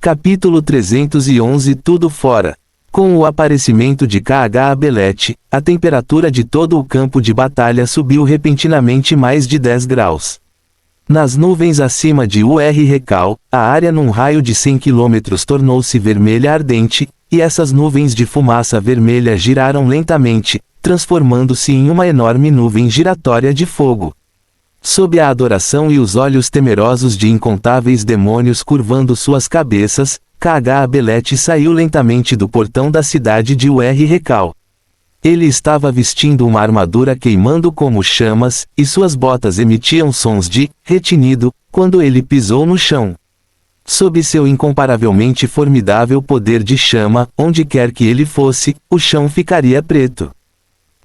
Capítulo 311 Tudo fora. Com o aparecimento de K'Abelete, a temperatura de todo o campo de batalha subiu repentinamente mais de 10 graus. Nas nuvens acima de Ur-Recal, a área num raio de 100 km tornou-se vermelha ardente, e essas nuvens de fumaça vermelha giraram lentamente, transformando-se em uma enorme nuvem giratória de fogo. Sob a adoração e os olhos temerosos de incontáveis demônios curvando suas cabeças, K'Abelete saiu lentamente do portão da cidade de Ur-Recal. Ele estava vestindo uma armadura queimando como chamas, e suas botas emitiam sons de retinido quando ele pisou no chão. Sob seu incomparavelmente formidável poder de chama, onde quer que ele fosse, o chão ficaria preto.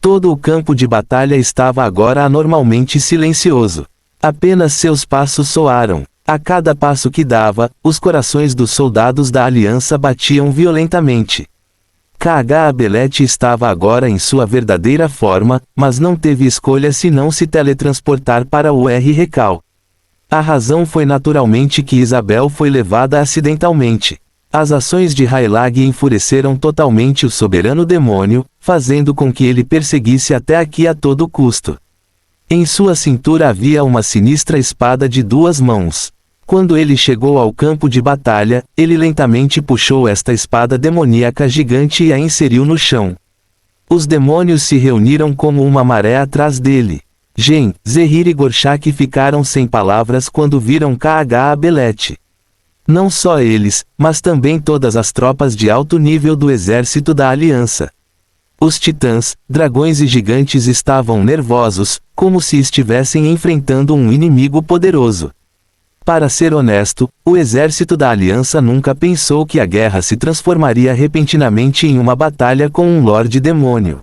Todo o campo de batalha estava agora anormalmente silencioso. Apenas seus passos soaram. A cada passo que dava, os corações dos soldados da Aliança batiam violentamente. K'Abelete estava agora em sua verdadeira forma, mas não teve escolha senão se teletransportar para Ur-Recal. A razão foi naturalmente que Isabel foi levada acidentalmente. As ações de Heilag enfureceram totalmente o soberano demônio, fazendo com que ele perseguisse até aqui a todo custo. Em sua cintura havia uma sinistra espada de 2 mãos. Quando ele chegou ao campo de batalha, ele lentamente puxou esta espada demoníaca gigante e a inseriu no chão. Os demônios se reuniram como uma maré atrás dele. Gen, Zehir e Gorshak ficaram sem palavras quando viram K'Abelete. Não só eles, mas também todas as tropas de alto nível do exército da Aliança. Os titãs, dragões e gigantes estavam nervosos, como se estivessem enfrentando um inimigo poderoso. Para ser honesto, o exército da Aliança nunca pensou que a guerra se transformaria repentinamente em uma batalha com um Lorde Demônio.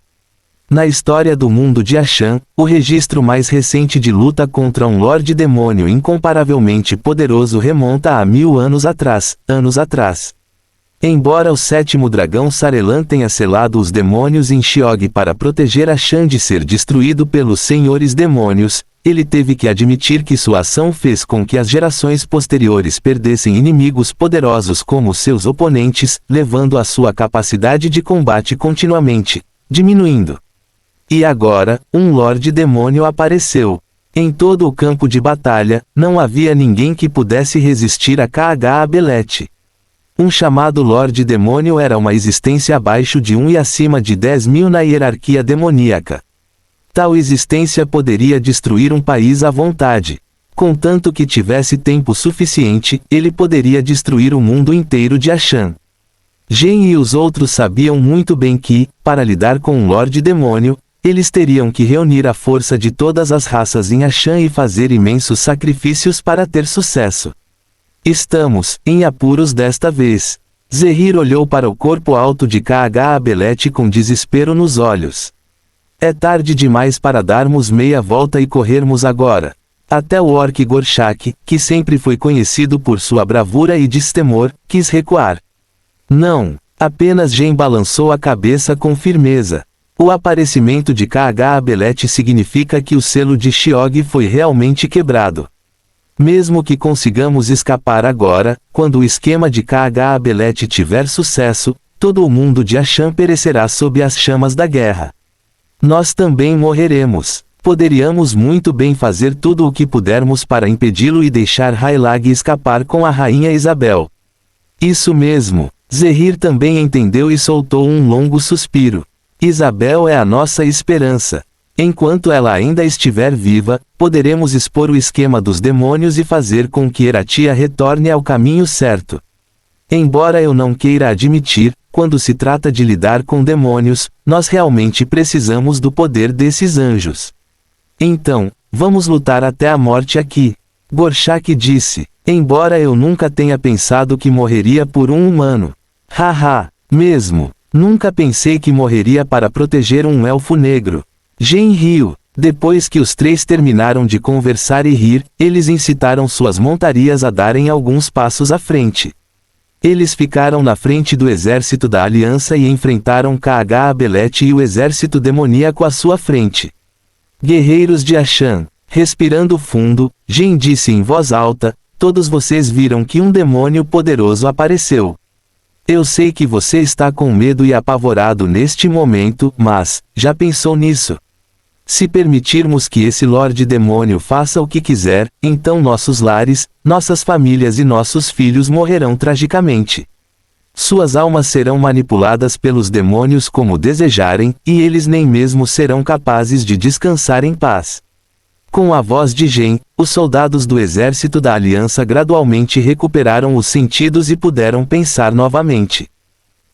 Na história do mundo de Ashan, o registro mais recente de luta contra um Lorde Demônio incomparavelmente poderoso remonta a 1000 anos atrás. Embora o 7º dragão Sarelan tenha selado os demônios em Xiog para proteger Ashan de ser destruído pelos senhores demônios, ele teve que admitir que sua ação fez com que as gerações posteriores perdessem inimigos poderosos como seus oponentes, levando a sua capacidade de combate continuamente diminuindo. E agora, um Lorde Demônio apareceu. Em todo o campo de batalha, não havia ninguém que pudesse resistir a K'Abelete. Um chamado Lorde Demônio era uma existência abaixo de 1 e acima de 10.000 na hierarquia demoníaca. Tal existência poderia destruir um país à vontade. Contanto que tivesse tempo suficiente, ele poderia destruir o mundo inteiro de Ashan. Gen e os outros sabiam muito bem que, para lidar com um Lorde Demônio, eles teriam que reunir a força de todas as raças em Ashan e fazer imensos sacrifícios para ter sucesso. Estamos em apuros desta vez. Zehir olhou para o corpo alto de K'Abelete com desespero nos olhos. É tarde demais para darmos meia volta e corrermos agora. Até o orc Gorshak, que sempre foi conhecido por sua bravura e destemor, quis recuar. Não, apenas Gen balançou a cabeça com firmeza. O aparecimento de K'Abelete significa que o selo de Xiog foi realmente quebrado. Mesmo que consigamos escapar agora, quando o esquema de K'Abelete tiver sucesso, todo o mundo de Ashan perecerá sob as chamas da guerra. Nós também morreremos. Poderíamos muito bem fazer tudo o que pudermos para impedi-lo e deixar Heilag escapar com a rainha Isabel. Isso mesmo. Zehir também entendeu e soltou um longo suspiro. Isabel é a nossa esperança. Enquanto ela ainda estiver viva, poderemos expor o esquema dos demônios e fazer com que Eratia retorne ao caminho certo. Embora eu não queira admitir, quando se trata de lidar com demônios, nós realmente precisamos do poder desses anjos. Então, vamos lutar até a morte aqui. Gorshak disse, embora eu nunca tenha pensado que morreria por um humano. Haha, mesmo. Nunca pensei que morreria para proteger um elfo negro. Gen riu. Depois que os 3 terminaram de conversar e rir, eles incitaram suas montarias a darem alguns passos à frente. Eles ficaram na frente do exército da Aliança e enfrentaram K'Abelete e o exército demoníaco à sua frente. Guerreiros de Ashan. Respirando fundo, Gen disse em voz alta, todos vocês viram que um demônio poderoso apareceu. Eu sei que você está com medo e apavorado neste momento, mas, já pensou nisso? Se permitirmos que esse Lorde Demônio faça o que quiser, então nossos lares, nossas famílias e nossos filhos morrerão tragicamente. Suas almas serão manipuladas pelos demônios como desejarem, e eles nem mesmo serão capazes de descansar em paz. Com a voz de Gen, os soldados do exército da Aliança gradualmente recuperaram os sentidos e puderam pensar novamente.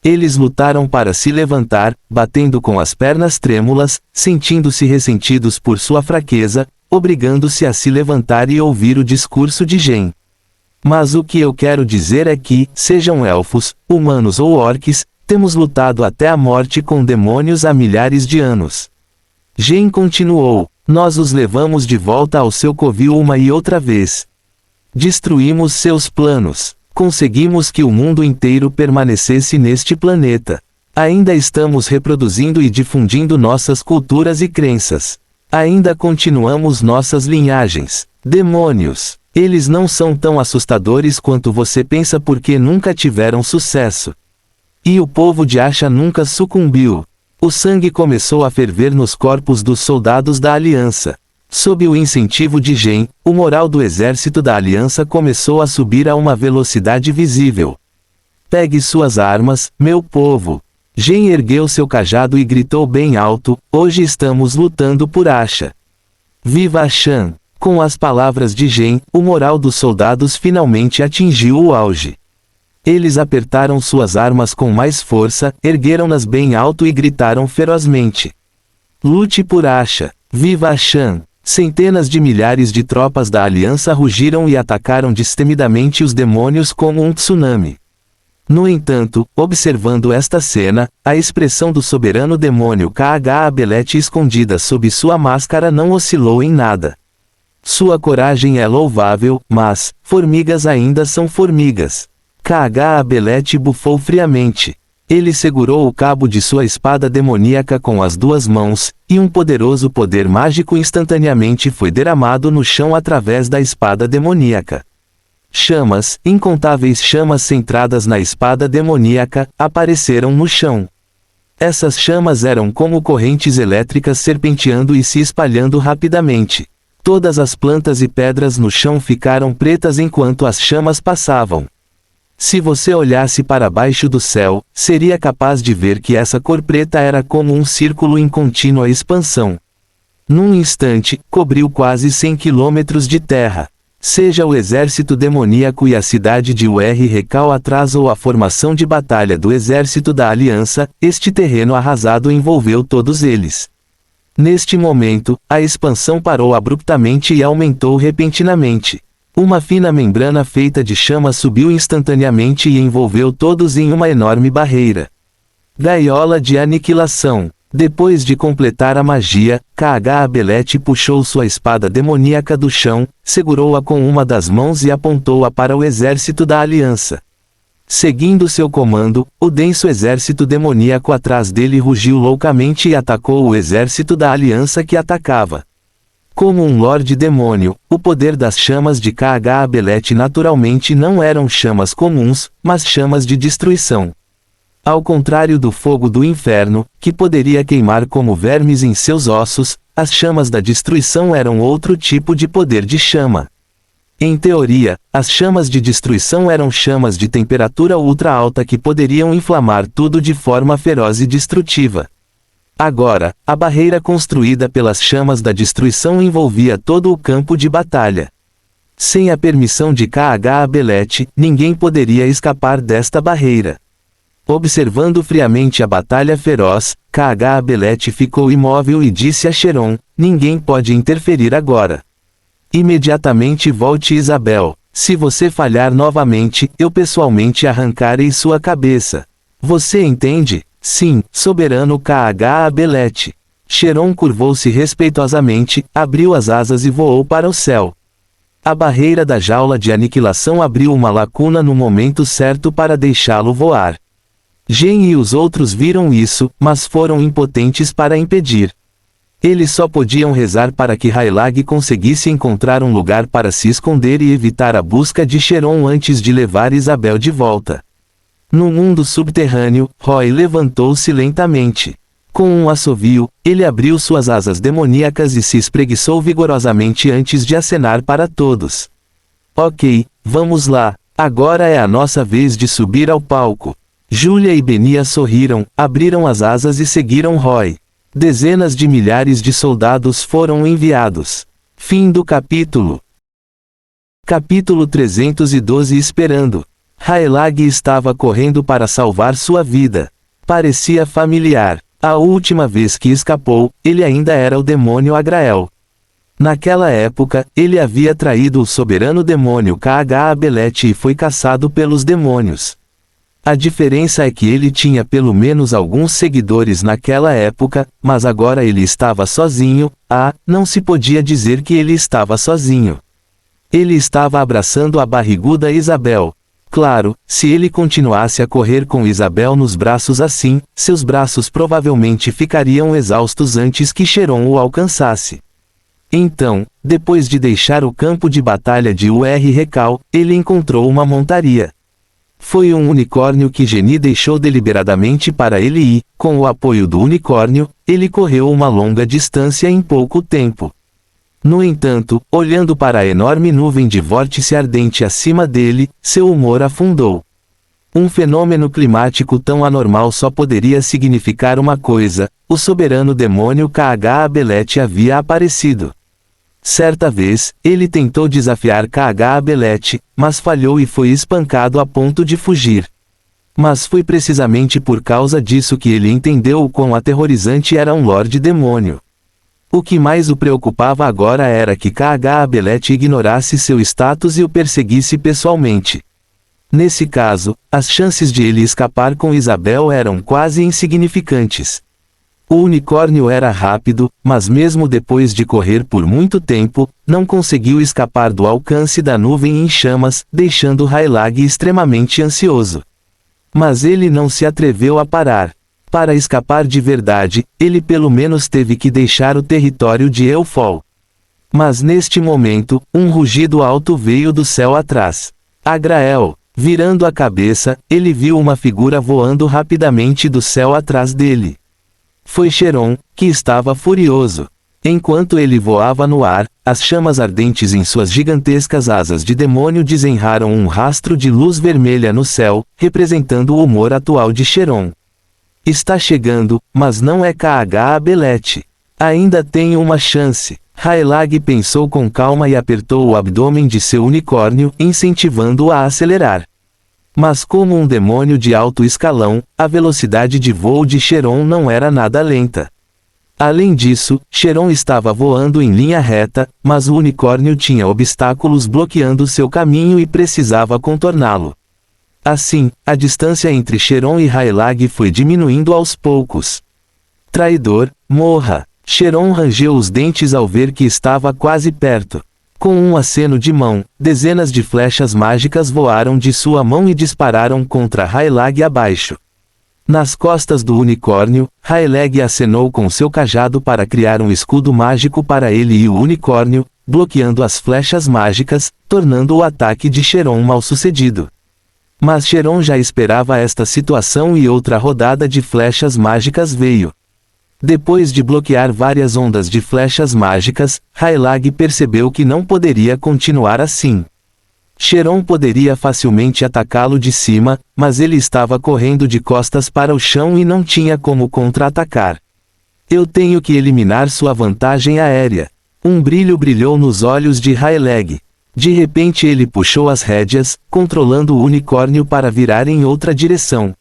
Eles lutaram para se levantar, batendo com as pernas trêmulas, sentindo-se ressentidos por sua fraqueza, obrigando-se a se levantar e ouvir o discurso de Gen. Mas o que eu quero dizer é que, sejam elfos, humanos ou orques, temos lutado até a morte com demônios há milhares de anos. Gen continuou, nós os levamos de volta ao seu covil uma e outra vez. Destruímos seus planos. Conseguimos que o mundo inteiro permanecesse neste planeta. Ainda estamos reproduzindo e difundindo nossas culturas e crenças. Ainda continuamos nossas linhagens. Demônios. Eles não são tão assustadores quanto você pensa porque nunca tiveram sucesso. E o povo de Asha nunca sucumbiu. O sangue começou a ferver nos corpos dos soldados da Aliança. Sob o incentivo de Gen, o moral do exército da Aliança começou a subir a uma velocidade visível. Pegue suas armas, meu povo. Gen ergueu seu cajado e gritou bem alto, hoje estamos lutando por Asha. Viva Ashan! Com as palavras de Gen, o moral dos soldados finalmente atingiu o auge. Eles apertaram suas armas com mais força, ergueram-nas bem alto e gritaram ferozmente. Lute por Asha! Viva Ashan! Centenas de milhares de tropas da Aliança rugiram e atacaram destemidamente os demônios como um tsunami. No entanto, observando esta cena, a expressão do soberano demônio K'Abelete escondida sob sua máscara não oscilou em nada. Sua coragem é louvável, mas, formigas ainda são formigas. K'Abelete bufou friamente. Ele segurou o cabo de sua espada demoníaca com as duas mãos, e um poderoso poder mágico instantaneamente foi derramado no chão através da espada demoníaca. Chamas, incontáveis chamas centradas na espada demoníaca, apareceram no chão. Essas chamas eram como correntes elétricas serpenteando e se espalhando rapidamente. Todas as plantas e pedras no chão ficaram pretas enquanto as chamas passavam. Se você olhasse para baixo do céu, seria capaz de ver que essa cor preta era como um círculo em contínua expansão. Num instante, cobriu quase 100 quilômetros de terra. Seja o exército demoníaco e a cidade de Ur-Rekal atrás ou a formação de batalha do exército da Aliança, este terreno arrasado envolveu todos eles. Neste momento, a expansão parou abruptamente e aumentou repentinamente. Uma fina membrana feita de chama subiu instantaneamente e envolveu todos em uma enorme barreira. Gaiola de aniquilação. Depois de completar a magia, K'Abelete puxou sua espada demoníaca do chão, segurou-a com uma das mãos e apontou-a para o exército da Aliança. Seguindo seu comando, o denso exército demoníaco atrás dele rugiu loucamente e atacou o exército da Aliança que atacava. Como um Lorde Demônio, o poder das chamas de K'Abelete naturalmente não eram chamas comuns, mas chamas de destruição. Ao contrário do fogo do inferno, que poderia queimar como vermes em seus ossos, as chamas da destruição eram outro tipo de poder de chama. Em teoria, as chamas de destruição eram chamas de temperatura ultra alta que poderiam inflamar tudo de forma feroz e destrutiva. Agora, a barreira construída pelas chamas da destruição envolvia todo o campo de batalha. Sem a permissão de K'Abelete, ninguém poderia escapar desta barreira. Observando friamente a batalha feroz, K'Abelete ficou imóvel e disse a Cheron, ninguém pode interferir agora. Imediatamente volte Isabel. Se você falhar novamente, eu pessoalmente arrancarei sua cabeça. Você entende? Sim, soberano K'Abelete. Cheron curvou-se respeitosamente, abriu as asas e voou para o céu. A barreira da jaula de aniquilação abriu uma lacuna no momento certo para deixá-lo voar. Gen e os outros viram isso, mas foram impotentes para impedir. Eles só podiam rezar para que Raylag conseguisse encontrar um lugar para se esconder e evitar a busca de Cheron antes de levar Isabel de volta. No mundo subterrâneo, Roy levantou-se lentamente. Com um assovio, ele abriu suas asas demoníacas e se espreguiçou vigorosamente antes de acenar para todos. Ok, vamos lá, agora é a nossa vez de subir ao palco. Julia e Benia sorriram, abriram as asas e seguiram Roy. Dezenas de milhares de soldados foram enviados. Fim do capítulo. Capítulo 312. Esperando. Raylag estava correndo para salvar sua vida. Parecia familiar. A última vez que escapou, ele ainda era o demônio Agrael. Naquela época, ele havia traído o soberano demônio Kh-Abelet e foi caçado pelos demônios. A diferença é que ele tinha pelo menos alguns seguidores naquela época, mas agora ele estava sozinho. Não se podia dizer que ele estava sozinho. Ele estava abraçando a barriguda Isabel. Claro, se ele continuasse a correr com Isabel nos braços assim, seus braços provavelmente ficariam exaustos antes que Cheron o alcançasse. Então, depois de deixar o campo de batalha de Ur-Recal, ele encontrou uma montaria. Foi um unicórnio que Geni deixou deliberadamente para ele e, com o apoio do unicórnio, ele correu uma longa distância em pouco tempo. No entanto, olhando para a enorme nuvem de vórtice ardente acima dele, seu humor afundou. Um fenômeno climático tão anormal só poderia significar uma coisa: o soberano demônio Kh-Abelet havia aparecido. Certa vez, ele tentou desafiar Kh-Abelet, mas falhou e foi espancado a ponto de fugir. Mas foi precisamente por causa disso que ele entendeu o quão aterrorizante era um Lorde Demônio. O que mais o preocupava agora era que Kh-Abelet ignorasse seu status e o perseguisse pessoalmente. Nesse caso, as chances de ele escapar com Isabel eram quase insignificantes. O unicórnio era rápido, mas mesmo depois de correr por muito tempo, não conseguiu escapar do alcance da nuvem em chamas, deixando Raylag extremamente ansioso. Mas ele não se atreveu a parar. Para escapar de verdade, ele pelo menos teve que deixar o território de Elfol. Mas neste momento, um rugido alto veio do céu atrás. Agrael. Virando a cabeça, ele viu uma figura voando rapidamente do céu atrás dele. Foi Cheron, que estava furioso. Enquanto ele voava no ar, as chamas ardentes em suas gigantescas asas de demônio desenharam um rastro de luz vermelha no céu, representando o humor atual de Cheron. Está chegando, mas não é Kh-Abelet. Ainda tenho uma chance. Raylag pensou com calma e apertou o abdômen de seu unicórnio, incentivando-o a acelerar. Mas como um demônio de alto escalão, a velocidade de voo de Cheron não era nada lenta. Além disso, Cheron estava voando em linha reta, mas o unicórnio tinha obstáculos bloqueando seu caminho e precisava contorná-lo. Assim, a distância entre Cheron e Raylag foi diminuindo aos poucos. Traidor, morra! Cheron rangeu os dentes ao ver que estava quase perto. Com um aceno de mão, dezenas de flechas mágicas voaram de sua mão e dispararam contra Raylag abaixo. Nas costas do unicórnio, Raylag acenou com seu cajado para criar um escudo mágico para ele e o unicórnio, bloqueando as flechas mágicas, tornando o ataque de Cheron mal-sucedido. Mas Cheron já esperava esta situação e outra rodada de flechas mágicas veio. Depois de bloquear várias ondas de flechas mágicas, Raylag percebeu que não poderia continuar assim. Cheron poderia facilmente atacá-lo de cima, mas ele estava correndo de costas para o chão e não tinha como contra-atacar. Eu tenho que eliminar sua vantagem aérea. Um brilho brilhou nos olhos de Raylag. De repente ele puxou as rédeas, controlando o unicórnio para virar em outra direção.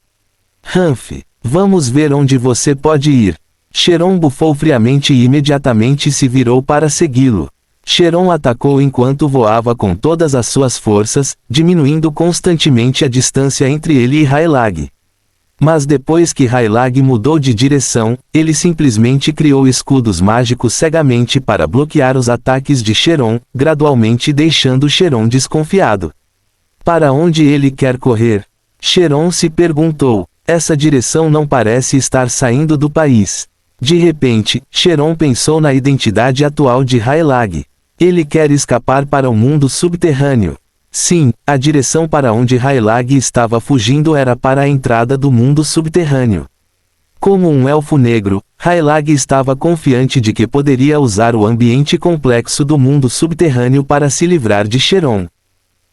Humph, vamos ver onde você pode ir. Cheron bufou friamente e imediatamente se virou para segui-lo. Cheron atacou enquanto voava com todas as suas forças, diminuindo constantemente a distância entre ele e Raylag. Mas depois que Raylag mudou de direção, ele simplesmente criou escudos mágicos cegamente para bloquear os ataques de Cheron, gradualmente deixando Cheron desconfiado. Para onde ele quer correr? Cheron se perguntou. Essa direção não parece estar saindo do país. De repente, Sheron pensou na identidade atual de Haelag. Ele quer escapar para o mundo subterrâneo. Sim, a direção para onde Haelag estava fugindo era para a entrada do mundo subterrâneo. Como um elfo negro, Haelag estava confiante de que poderia usar o ambiente complexo do mundo subterrâneo para se livrar de Sheron.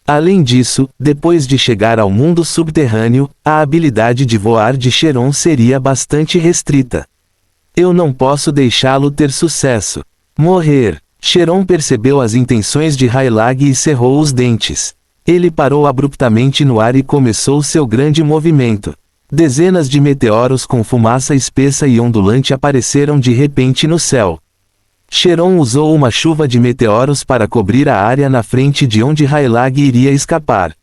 Além disso, depois de chegar ao mundo subterrâneo, a habilidade de voar de Sheron seria bastante restrita. Eu não posso deixá-lo ter sucesso. Morrer. Sheron percebeu as intenções de Haelag e cerrou os dentes. Ele parou abruptamente no ar e começou seu grande movimento. Dezenas de meteoros com fumaça espessa e ondulante apareceram de repente no céu. Sheron usou uma chuva de meteoros para cobrir a área na frente de onde Haelag iria escapar.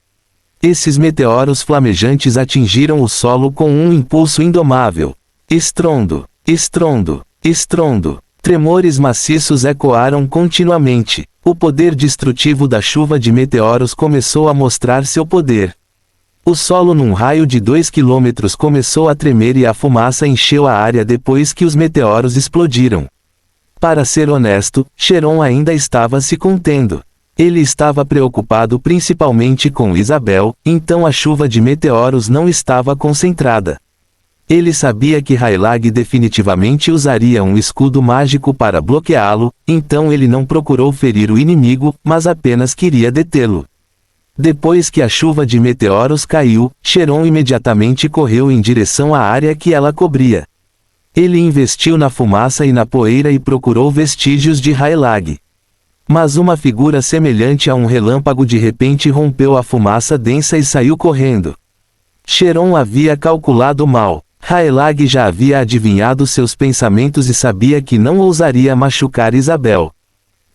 Esses meteoros flamejantes atingiram o solo com um impulso indomável. Estrondo, estrondo, estrondo. Tremores maciços ecoaram continuamente. O poder destrutivo da chuva de meteoros começou a mostrar seu poder. O solo num raio de 2 quilômetros começou a tremer e a fumaça encheu a área depois que os meteoros explodiram. Para ser honesto, Sheron ainda estava se contendo. Ele estava preocupado principalmente com Isabel, então a chuva de meteoros não estava concentrada. Ele sabia que Haelag definitivamente usaria um escudo mágico para bloqueá-lo, então ele não procurou ferir o inimigo, mas apenas queria detê-lo. Depois que a chuva de meteoros caiu, Sheron imediatamente correu em direção à área que ela cobria. Ele investiu na fumaça e na poeira e procurou vestígios de Haelag. Mas uma figura semelhante a um relâmpago de repente rompeu a fumaça densa e saiu correndo. Sheron havia calculado mal. Haelag já havia adivinhado seus pensamentos e sabia que não ousaria machucar Isabel.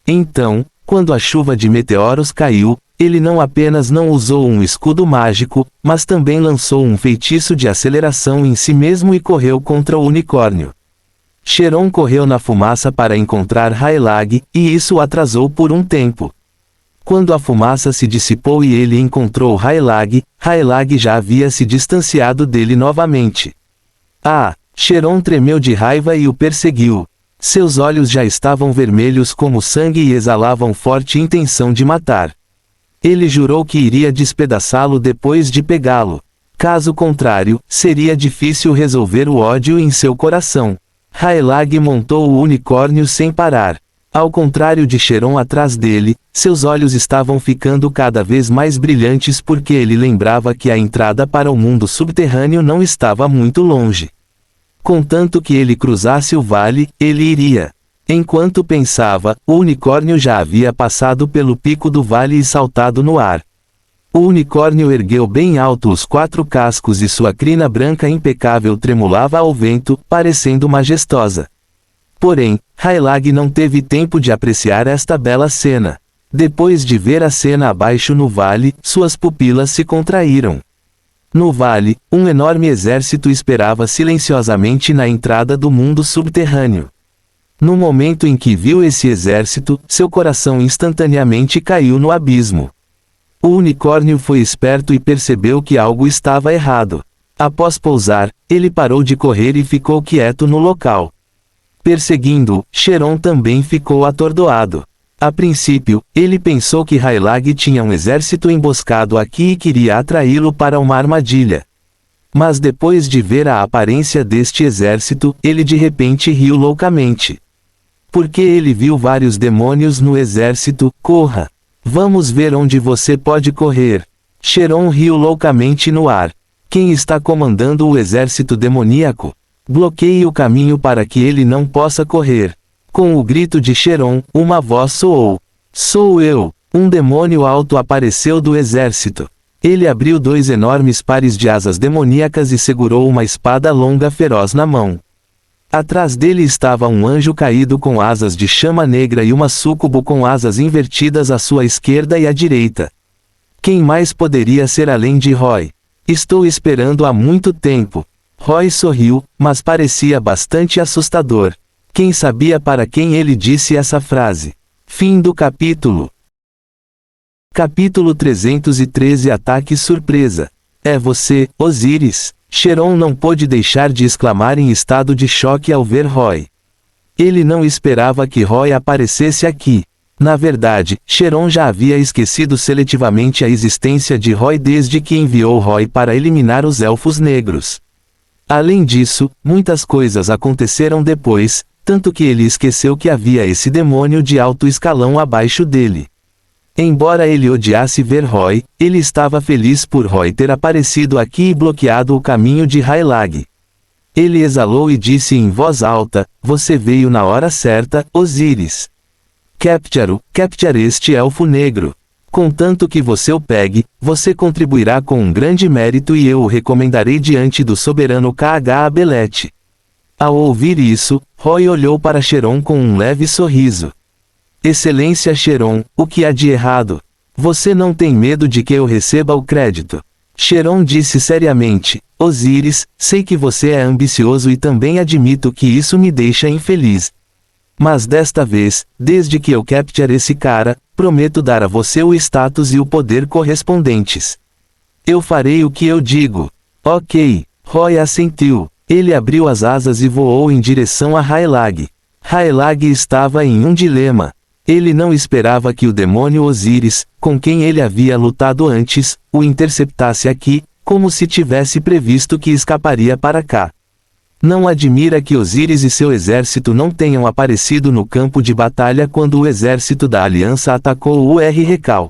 Então, quando a chuva de meteoros caiu, ele não apenas não usou um escudo mágico, mas também lançou um feitiço de aceleração em si mesmo e correu contra o unicórnio. Sheron correu na fumaça para encontrar Haelag, e isso o atrasou por um tempo. Quando a fumaça se dissipou e ele encontrou Haelag, Haelag já havia se distanciado dele novamente. Sheron tremeu de raiva e o perseguiu. Seus olhos já estavam vermelhos como sangue e exalavam forte intenção de matar. Ele jurou que iria despedaçá-lo depois de pegá-lo. Caso contrário, seria difícil resolver o ódio em seu coração. Haelag montou o unicórnio sem parar. Ao contrário de Sheron atrás dele, seus olhos estavam ficando cada vez mais brilhantes porque ele lembrava que a entrada para o mundo subterrâneo não estava muito longe. Contanto que ele cruzasse o vale, ele iria. Enquanto pensava, o unicórnio já havia passado pelo pico do vale e saltado no ar. O unicórnio ergueu bem alto os 4 cascos e sua crina branca impecável tremulava ao vento, parecendo majestosa. Porém, Haelag não teve tempo de apreciar esta bela cena. Depois de ver a cena abaixo no vale, suas pupilas se contraíram. No vale, um enorme exército esperava silenciosamente na entrada do mundo subterrâneo. No momento em que viu esse exército, seu coração instantaneamente caiu no abismo. O unicórnio foi esperto e percebeu que algo estava errado. Após pousar, ele parou de correr e ficou quieto no local. Perseguindo-o, Sheron também ficou atordoado. A princípio, ele pensou que Haelag tinha um exército emboscado aqui e queria atraí-lo para uma armadilha. Mas depois de ver a aparência deste exército, ele de repente riu loucamente. Porque ele viu vários demônios no exército. Corra! Vamos ver onde você pode correr. Sheron riu loucamente no ar. Quem está comandando o exército demoníaco? Bloqueie o caminho para que ele não possa correr. Com o grito de Sheron, uma voz soou. Sou eu! Um demônio alto apareceu do exército. Ele abriu 2 enormes pares de asas demoníacas e segurou uma espada longa feroz na mão. Atrás dele estava um anjo caído com asas de chama negra e uma súcubo com asas invertidas à sua esquerda e à direita. Quem mais poderia ser além de Roy? Estou esperando há muito tempo. Roy sorriu, mas parecia bastante assustador. Quem sabia para quem ele disse essa frase? Fim do capítulo. Capítulo 313 Ataque surpresa. É você, Osíris. Cheron não pôde deixar de exclamar em estado de choque ao ver Roy. Ele não esperava que Roy aparecesse aqui. Na verdade, Cheron já havia esquecido seletivamente a existência de Roy desde que enviou Roy para eliminar os Elfos Negros. Além disso, muitas coisas aconteceram depois, tanto que ele esqueceu que havia esse demônio de alto escalão abaixo dele. Embora ele odiasse ver Roy, ele estava feliz por Roy ter aparecido aqui e bloqueado o caminho de Hylag. Ele exalou e disse em voz alta: "Você veio na hora certa, Osíris. Capture este elfo negro. Contanto que você o pegue, você contribuirá com um grande mérito e eu o recomendarei diante do soberano Kh-Abelet." Ao ouvir isso, Roy olhou para Cheron com um leve sorriso. "Excelência Cheron, o que há de errado? Você não tem medo de que eu receba o crédito?" Cheron disse seriamente: "Osíris, sei que você é ambicioso e também admito que isso me deixa infeliz. Mas desta vez, desde que eu capture esse cara, prometo dar a você o status e o poder correspondentes. Eu farei o que eu digo." "Ok." Roy assentiu. Ele abriu as asas e voou em direção a Hylag. Hylag estava em um dilema. Ele não esperava que o demônio Osíris, com quem ele havia lutado antes, o interceptasse aqui, como se tivesse previsto que escaparia para cá. Não admira que Osíris e seu exército não tenham aparecido no campo de batalha quando o exército da Aliança atacou o Recal.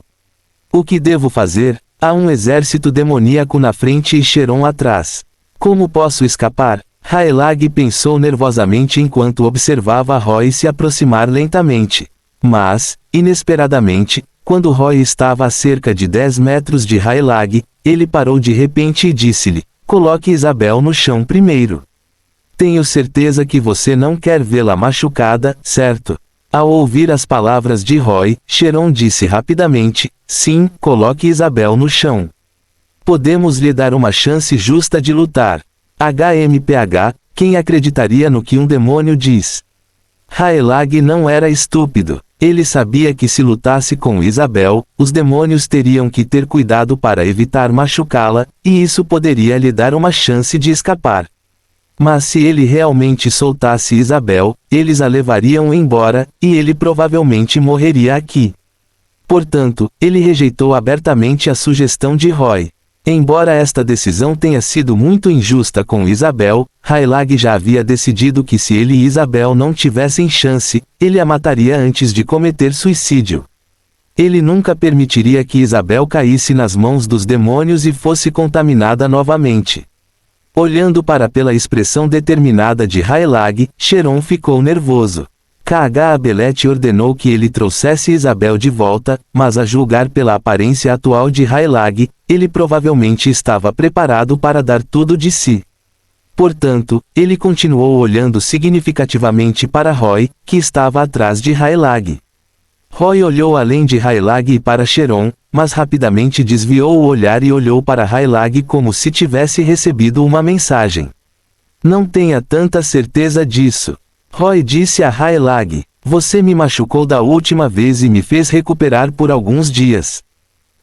O que devo fazer? Há um exército demoníaco na frente e Cheron atrás. Como posso escapar? Hylag pensou nervosamente enquanto observava Roy se aproximar lentamente. Mas, inesperadamente, quando Roy estava a cerca de 10 metros de Hylag, ele parou de repente e disse-lhe: "Coloque Isabel no chão primeiro. Tenho certeza que você não quer vê-la machucada, certo?" Ao ouvir as palavras de Roy, Cheron disse rapidamente: "Sim, coloque Isabel no chão. Podemos lhe dar uma chance justa de lutar." HMPH, quem acreditaria no que um demônio diz? Hylag não era estúpido. Ele sabia que se lutasse com Isabel, os demônios teriam que ter cuidado para evitar machucá-la, e isso poderia lhe dar uma chance de escapar. Mas se ele realmente soltasse Isabel, eles a levariam embora, e ele provavelmente morreria aqui. Portanto, ele rejeitou abertamente a sugestão de Roy. Embora esta decisão tenha sido muito injusta com Isabel, Hylag já havia decidido que se ele e Isabel não tivessem chance, ele a mataria antes de cometer suicídio. Ele nunca permitiria que Isabel caísse nas mãos dos demônios e fosse contaminada novamente. Olhando pela expressão determinada de Hylag, Cheron ficou nervoso. Kh-Abelet ordenou que ele trouxesse Isabel de volta, mas a julgar pela aparência atual de Hylag, ele provavelmente estava preparado para dar tudo de si. Portanto, ele continuou olhando significativamente para Roy, que estava atrás de Hylag. Roy olhou além de Hylag e para Cheron, mas rapidamente desviou o olhar e olhou para Hylag como se tivesse recebido uma mensagem. "Não tenha tanta certeza disso." Roy disse a Hylag: "Você me machucou da última vez e me fez recuperar por alguns dias.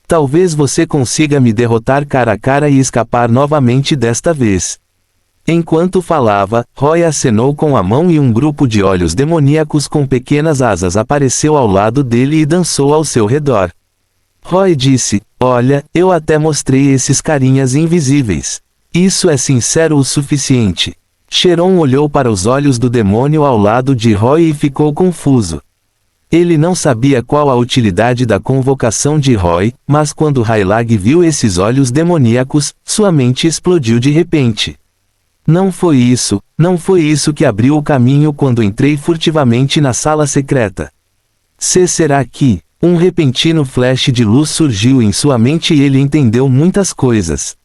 Talvez você consiga me derrotar cara a cara e escapar novamente desta vez." Enquanto falava, Roy acenou com a mão e um grupo de olhos demoníacos com pequenas asas apareceu ao lado dele e dançou ao seu redor. Roy disse: "Olha, eu até mostrei esses carinhas invisíveis. Isso é sincero o suficiente." Cheron olhou para os olhos do demônio ao lado de Roy e ficou confuso. Ele não sabia qual a utilidade da convocação de Roy, mas quando Hylag viu esses olhos demoníacos, sua mente explodiu de repente. Não foi isso que abriu o caminho quando entrei furtivamente na sala secreta. Será que... Um repentino flash de luz surgiu em sua mente e ele entendeu muitas coisas.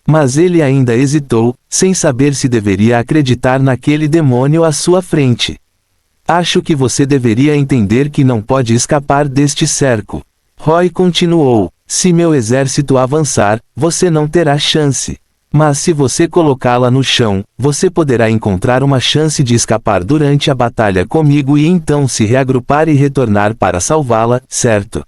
Mas ele ainda hesitou, sem saber se deveria acreditar naquele demônio à sua frente. "Acho que você deveria entender que não pode escapar deste cerco." Roy continuou: "Se meu exército avançar, você não terá chance. Mas se você colocá-la no chão, você poderá encontrar uma chance de escapar durante a batalha comigo e então se reagrupar e retornar para salvá-la, certo?"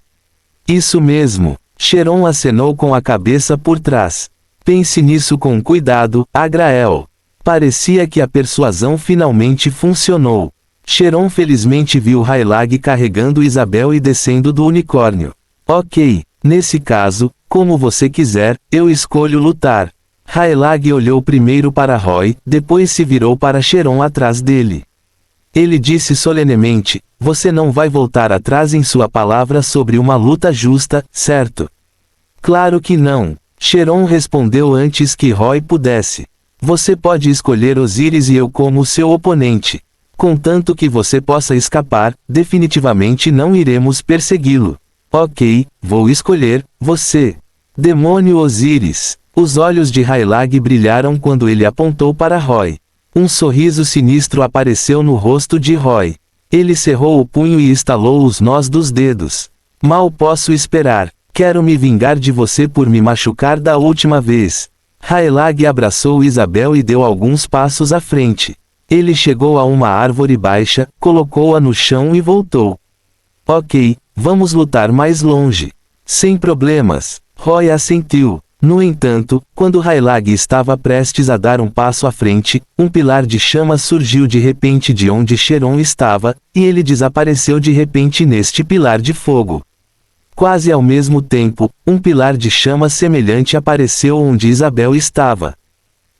"Isso mesmo." Cheron acenou com a cabeça por trás. Pense nisso com cuidado, Agrael. Parecia que a persuasão finalmente funcionou. Cheron felizmente viu Raylag carregando Isabel e descendo do unicórnio. Ok, nesse caso, como você quiser, eu escolho lutar. Raylag olhou primeiro para Roy, depois se virou para Cheron atrás dele. Ele disse solenemente, você não vai voltar atrás em sua palavra sobre uma luta justa, certo? Claro que não. Cheron respondeu antes que Roy pudesse. Você pode escolher Osiris e eu como seu oponente. Contanto que você possa escapar, definitivamente não iremos persegui-lo. Ok, vou escolher você. Demônio Osiris. Os olhos de Raylag brilharam quando ele apontou para Roy. Um sorriso sinistro apareceu no rosto de Roy. Ele cerrou o punho e estalou os nós dos dedos. Mal posso esperar. Quero me vingar de você por me machucar da última vez. Raylag abraçou Isabel e deu alguns passos à frente. Ele chegou a uma árvore baixa, colocou-a no chão e voltou. Ok, vamos lutar mais longe. Sem problemas. Roy assentiu. No entanto, quando Raylag estava prestes a dar um passo à frente, um pilar de chamas surgiu de repente de onde Cheron estava, e ele desapareceu de repente neste pilar de fogo. Quase ao mesmo tempo, um pilar de chamas semelhante apareceu onde Isabel estava.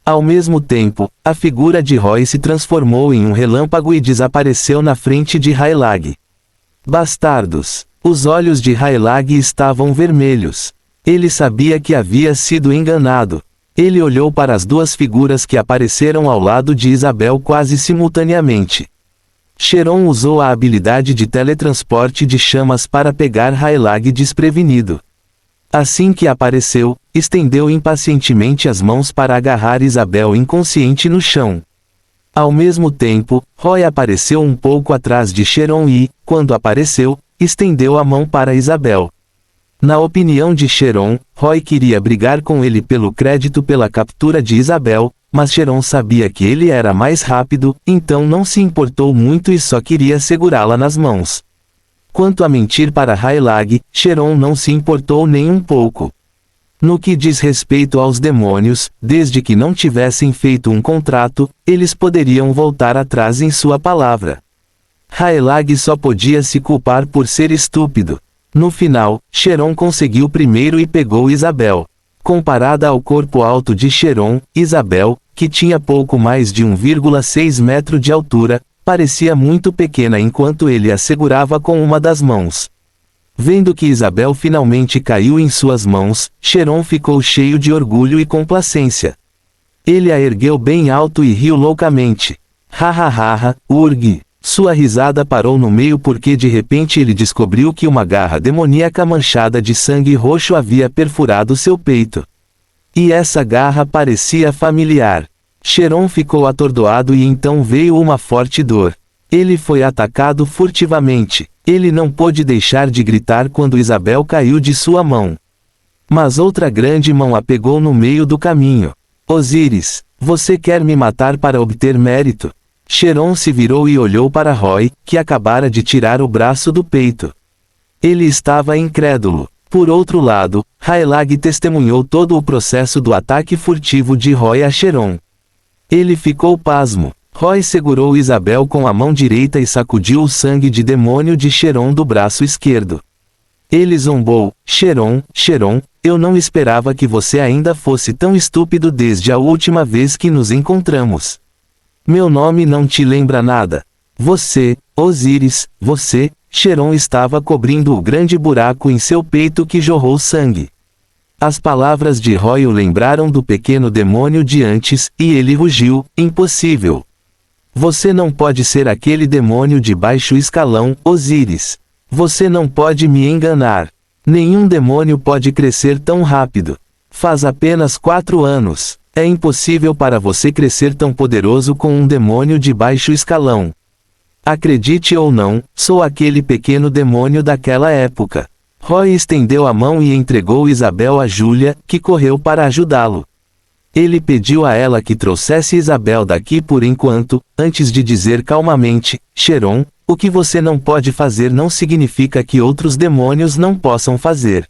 Ao mesmo tempo, a figura de Roy se transformou em um relâmpago e desapareceu na frente de Raylag. Bastardos! Os olhos de Raylag estavam vermelhos. Ele sabia que havia sido enganado. Ele olhou para as duas figuras que apareceram ao lado de Isabel quase simultaneamente. Cheron usou a habilidade de teletransporte de chamas para pegar Raylag desprevenido. Assim que apareceu, estendeu impacientemente as mãos para agarrar Isabel inconsciente no chão. Ao mesmo tempo, Roy apareceu um pouco atrás de Cheron e, quando apareceu, estendeu a mão para Isabel. Na opinião de Cheron, Roy queria brigar com ele pelo crédito pela captura de Isabel, mas Cheron sabia que ele era mais rápido, então não se importou muito e só queria segurá-la nas mãos. Quanto a mentir para Raylag, Cheron não se importou nem um pouco. No que diz respeito aos demônios, desde que não tivessem feito um contrato, eles poderiam voltar atrás em sua palavra. Raylag só podia se culpar por ser estúpido. No final, Cheron conseguiu primeiro e pegou Isabel. Comparada ao corpo alto de Cheron, Isabel, que tinha pouco mais de 1,6 metro de altura, parecia muito pequena enquanto ele a segurava com uma das mãos. Vendo que Isabel finalmente caiu em suas mãos, Cheron ficou cheio de orgulho e complacência. Ele a ergueu bem alto e riu loucamente. Hahaha, Urg. Sua risada parou no meio porque de repente ele descobriu que uma garra demoníaca manchada de sangue roxo havia perfurado seu peito. E essa garra parecia familiar. Cheron ficou atordoado e então veio uma forte dor. Ele foi atacado furtivamente. Ele não pôde deixar de gritar quando Isabel caiu de sua mão. Mas outra grande mão a pegou no meio do caminho. Osiris, você quer me matar para obter mérito? Cheron se virou e olhou para Roy, que acabara de tirar o braço do peito. Ele estava incrédulo. Por outro lado, Raylag testemunhou todo o processo do ataque furtivo de Roy a Cheron. Ele ficou pasmo. Roy segurou Isabel com a mão direita e sacudiu o sangue de demônio de Cheron do braço esquerdo. Ele zombou, Cheron, eu não esperava que você ainda fosse tão estúpido desde a última vez que nos encontramos. Meu nome não te lembra nada. Você, Osiris, você, Cheron estava cobrindo o grande buraco em seu peito que jorrou sangue. As palavras de Roy o lembraram do pequeno demônio de antes, e ele rugiu, impossível. Você não pode ser aquele demônio de baixo escalão, Osiris. Você não pode me enganar. Nenhum demônio pode crescer tão rápido. Faz apenas 4 anos. É impossível para você crescer tão poderoso com um demônio de baixo escalão. Acredite ou não, sou aquele pequeno demônio daquela época. Roy estendeu a mão e entregou Isabel a Julia, que correu para ajudá-lo. Ele pediu a ela que trouxesse Isabel daqui por enquanto, antes de dizer calmamente, Cheron, o que você não pode fazer não significa que outros demônios não possam fazer.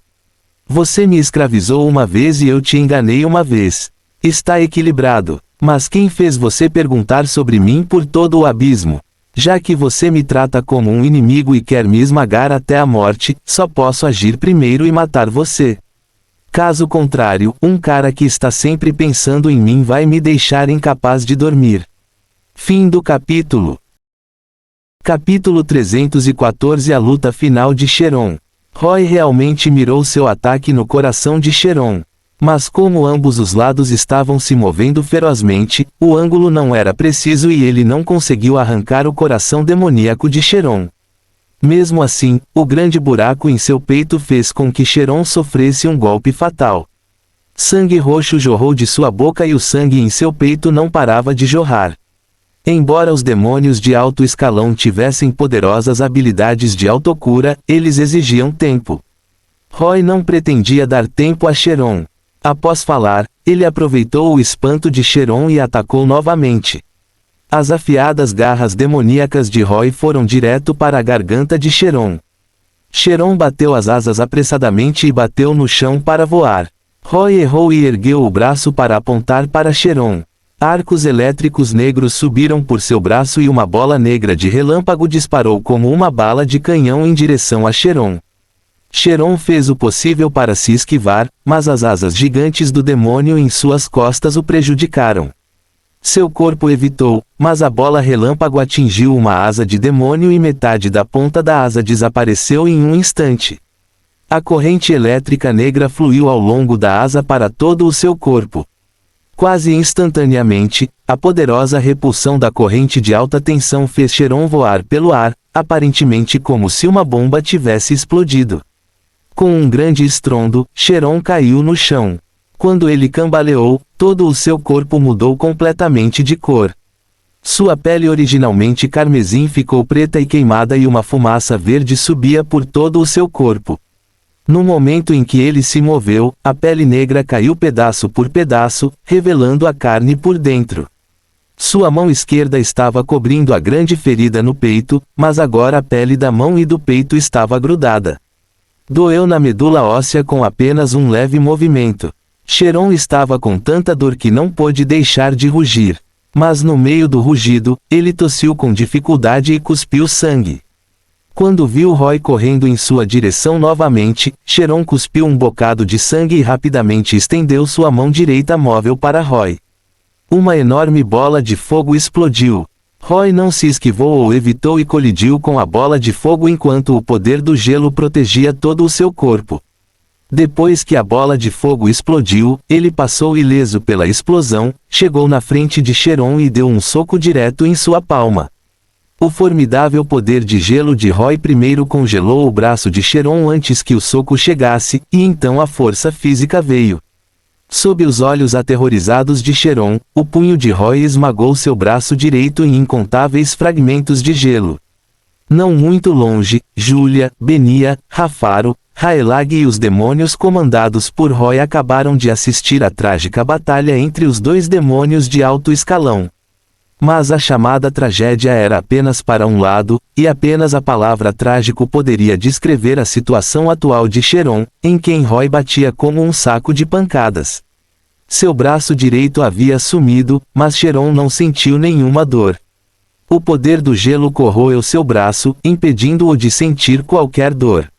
Você me escravizou uma vez e eu te enganei uma vez. Está equilibrado. Mas quem fez você perguntar sobre mim por todo o abismo? Já que você me trata como um inimigo e quer me esmagar até a morte, só posso agir primeiro e matar você. Caso contrário, um cara que está sempre pensando em mim vai me deixar incapaz de dormir. Fim do capítulo. Capítulo 314. A luta final de Cheron. Roy realmente mirou seu ataque no coração de Cheron. Mas como ambos os lados estavam se movendo ferozmente, o ângulo não era preciso e ele não conseguiu arrancar o coração demoníaco de Cheron. Mesmo assim, o grande buraco em seu peito fez com que Cheron sofresse um golpe fatal. Sangue roxo jorrou de sua boca e o sangue em seu peito não parava de jorrar. Embora os demônios de alto escalão tivessem poderosas habilidades de autocura, eles exigiam tempo. Roy não pretendia dar tempo a Cheron. Após falar, ele aproveitou o espanto de Cheron e atacou novamente. As afiadas garras demoníacas de Roy foram direto para a garganta de Cheron. Cheron bateu as asas apressadamente e bateu no chão para voar. Roy errou e ergueu o braço para apontar para Cheron. Arcos elétricos negros subiram por seu braço e uma bola negra de relâmpago disparou como uma bala de canhão em direção a Cheron. Cheron fez o possível para se esquivar, mas as asas gigantes do demônio em suas costas o prejudicaram. Seu corpo evitou, mas a bola relâmpago atingiu uma asa de demônio e metade da ponta da asa desapareceu em um instante. A corrente elétrica negra fluiu ao longo da asa para todo o seu corpo. Quase instantaneamente, a poderosa repulsão da corrente de alta tensão fez Cheron voar pelo ar, aparentemente como se uma bomba tivesse explodido. Com um grande estrondo, Cheron caiu no chão. Quando ele cambaleou, todo o seu corpo mudou completamente de cor. Sua pele originalmente carmesim ficou preta e queimada e uma fumaça verde subia por todo o seu corpo. No momento em que ele se moveu, a pele negra caiu pedaço por pedaço, revelando a carne por dentro. Sua mão esquerda estava cobrindo a grande ferida no peito, mas agora a pele da mão e do peito estava grudada. Doeu na medula óssea com apenas um leve movimento. Cheron estava com tanta dor que não pôde deixar de rugir. Mas no meio do rugido, ele tossiu com dificuldade e cuspiu sangue. Quando viu Roy correndo em sua direção novamente, Cheron cuspiu um bocado de sangue e rapidamente estendeu sua mão direita móvel para Roy. Uma enorme bola de fogo explodiu. Roy não se esquivou ou evitou e colidiu com a bola de fogo enquanto o poder do gelo protegia todo o seu corpo. Depois que a bola de fogo explodiu, ele passou ileso pela explosão, chegou na frente de Cheron e deu um soco direto em sua palma. O formidável poder de gelo de Roy primeiro congelou o braço de Cheron antes que o soco chegasse, e então a força física veio. Sob os olhos aterrorizados de Cheron, o punho de Roy esmagou seu braço direito em incontáveis fragmentos de gelo. Não muito longe, Julia, Benia, Rafaro, Raelag e os demônios comandados por Roy acabaram de assistir à trágica batalha entre os dois demônios de alto escalão. Mas a chamada tragédia era apenas para um lado, e apenas a palavra trágico poderia descrever a situação atual de Cheron, em quem Roy batia como um saco de pancadas. Seu braço direito havia sumido, mas Cheron não sentiu nenhuma dor. O poder do gelo corroeu seu braço, impedindo-o de sentir qualquer dor.